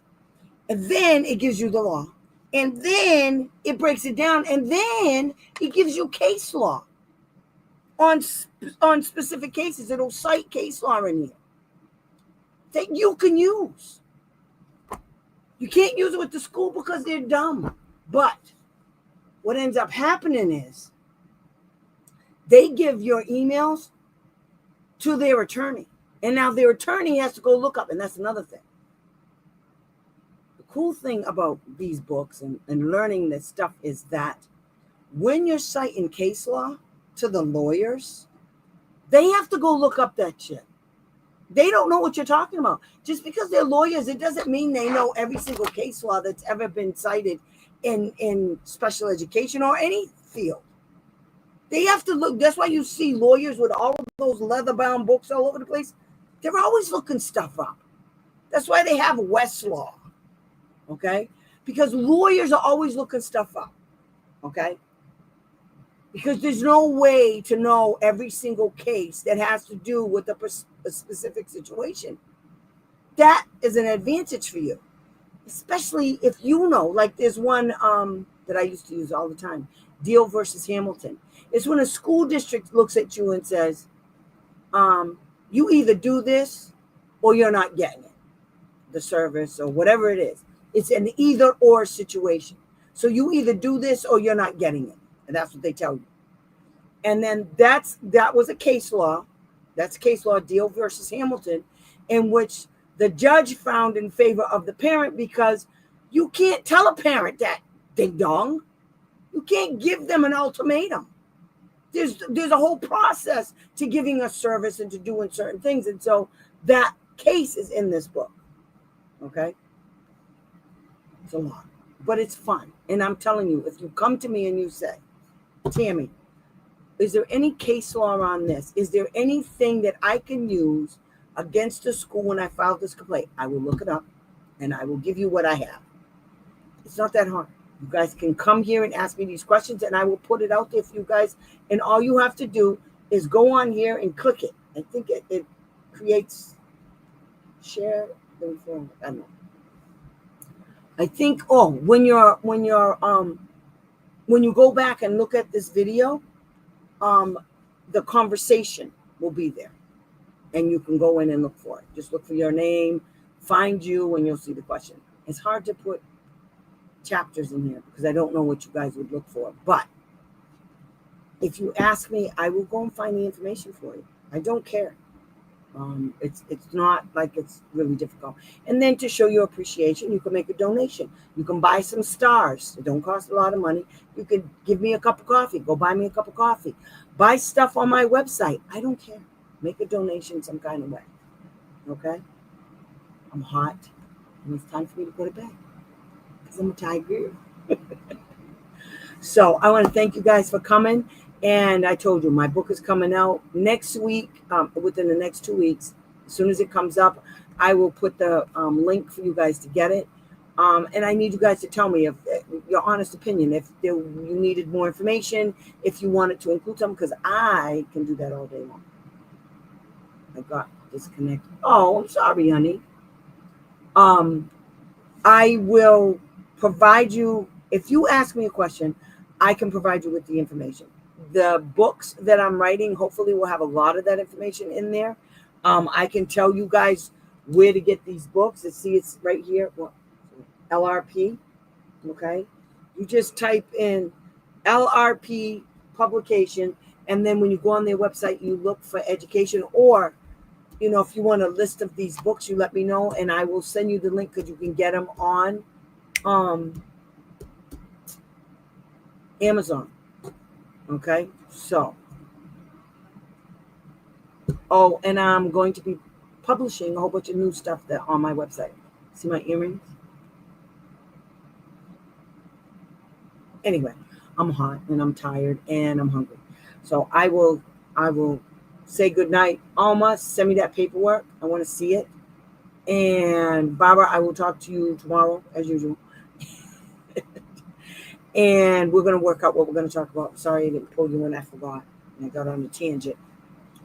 Speaker 1: And then it gives you the law. And then it breaks it down. And then it gives you case law. On specific cases, it'll cite case law in here that you can use. You can't use it with the school because they're dumb. But what ends up happening is they give your emails to their attorney. And now their attorney has to go look up, and that's another thing. The cool thing about these books and learning this stuff is that when you're citing case law to the lawyers, they have to go look up that shit. They don't know what you're talking about. Just because they're lawyers, it doesn't mean they know every single case law that's ever been cited in special education or any field. They have to look. That's why you see lawyers with all of those leather-bound books all over the place. They're always looking stuff up. That's why they have Westlaw, okay? Because lawyers are always looking stuff up, okay? Because there's no way to know every single case that has to do with a specific situation. That is an advantage for you, especially if you know, like there's one that I used to use all the time, Deal versus Hamilton. It's when a school district looks at you and says, you either do this or you're not getting it, the service or whatever it is. It's an either or situation. So you either do this or you're not getting it. And that's what they tell you. And then that was a case law. That's case law, Deal versus Hamilton, in which the judge found in favor of the parent because you can't tell a parent that ding dong. You can't give them an ultimatum. There's a whole process to giving a service and to doing certain things. And so that case is in this book. Okay? It's a lot. But it's fun. And I'm telling you, if you come to me and you say, Tammy, is there any case law on this? Is there anything that I can use against the school when I file this complaint? I will look it up and I will give you what I have. It's not that hard. You guys can come here and ask me these questions and I will put it out there for you guys. And all you have to do is go on here and click it. I think it creates share. I don't know. I think, oh, when you go back and look at this video, um, the conversation will be there, and you can go in and look for it. Just look for your name, find you, and you'll see the question. It's hard to put chapters in here because I don't know what you guys would look for. But if you ask me, I will go and find the information for you. I don't care. It's not like it's really difficult. And then to show your appreciation, you can make a donation. You can buy some stars. It don't cost a lot of money. You could give me a cup of coffee. Go buy me a cup of coffee. Buy stuff on my website. I don't care. Make a donation some kind of way. Okay? I'm hot, and it's time for me to go to bed because I'm a tired girl. So I want to thank you guys for coming. And I told you my book is coming out next week, within the next 2 weeks. As soon as it comes up, I will put the link for you guys to get it. And I need you guys to tell me if your honest opinion, if you needed more information, if you wanted to include something, because I can do that all day long. I got disconnected. Oh, I'm sorry, honey. I will provide you, if you ask me a question, I can provide you with the information. The books that I'm writing hopefully will have a lot of that information in there. I can tell you guys where to get these books. See, it's right here. Well, LRP. Okay. You just type in LRP publication, and then when you go on their website, you look for education, or if you want a list of these books, you let me know, and I will send you the link because you can get them on Amazon. Okay, so, oh, and I'm going to be publishing a whole bunch of new stuff that on my website. See my earrings? Anyway, I'm hot and I'm tired and I'm hungry. So I will say good night. Alma, send me that paperwork. I want to see it. And Barbara, I will talk to you tomorrow as usual. And we're going to work out what we're going to talk about. Sorry, I didn't pull you in. I forgot. And I got on a tangent.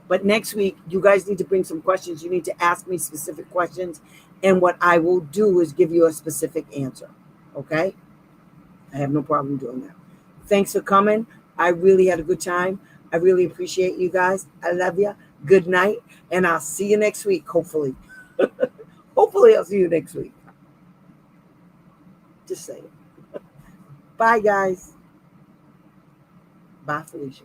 Speaker 1: But next week, you guys need to bring some questions. You need to ask me specific questions. And what I will do is give you a specific answer. Okay? I have no problem doing that. Thanks for coming. I really had a good time. I really appreciate you guys. I love you. Good night. And I'll see you next week, hopefully. Hopefully, I'll see you next week. Just say it. Bye, guys. Bye, Felicia.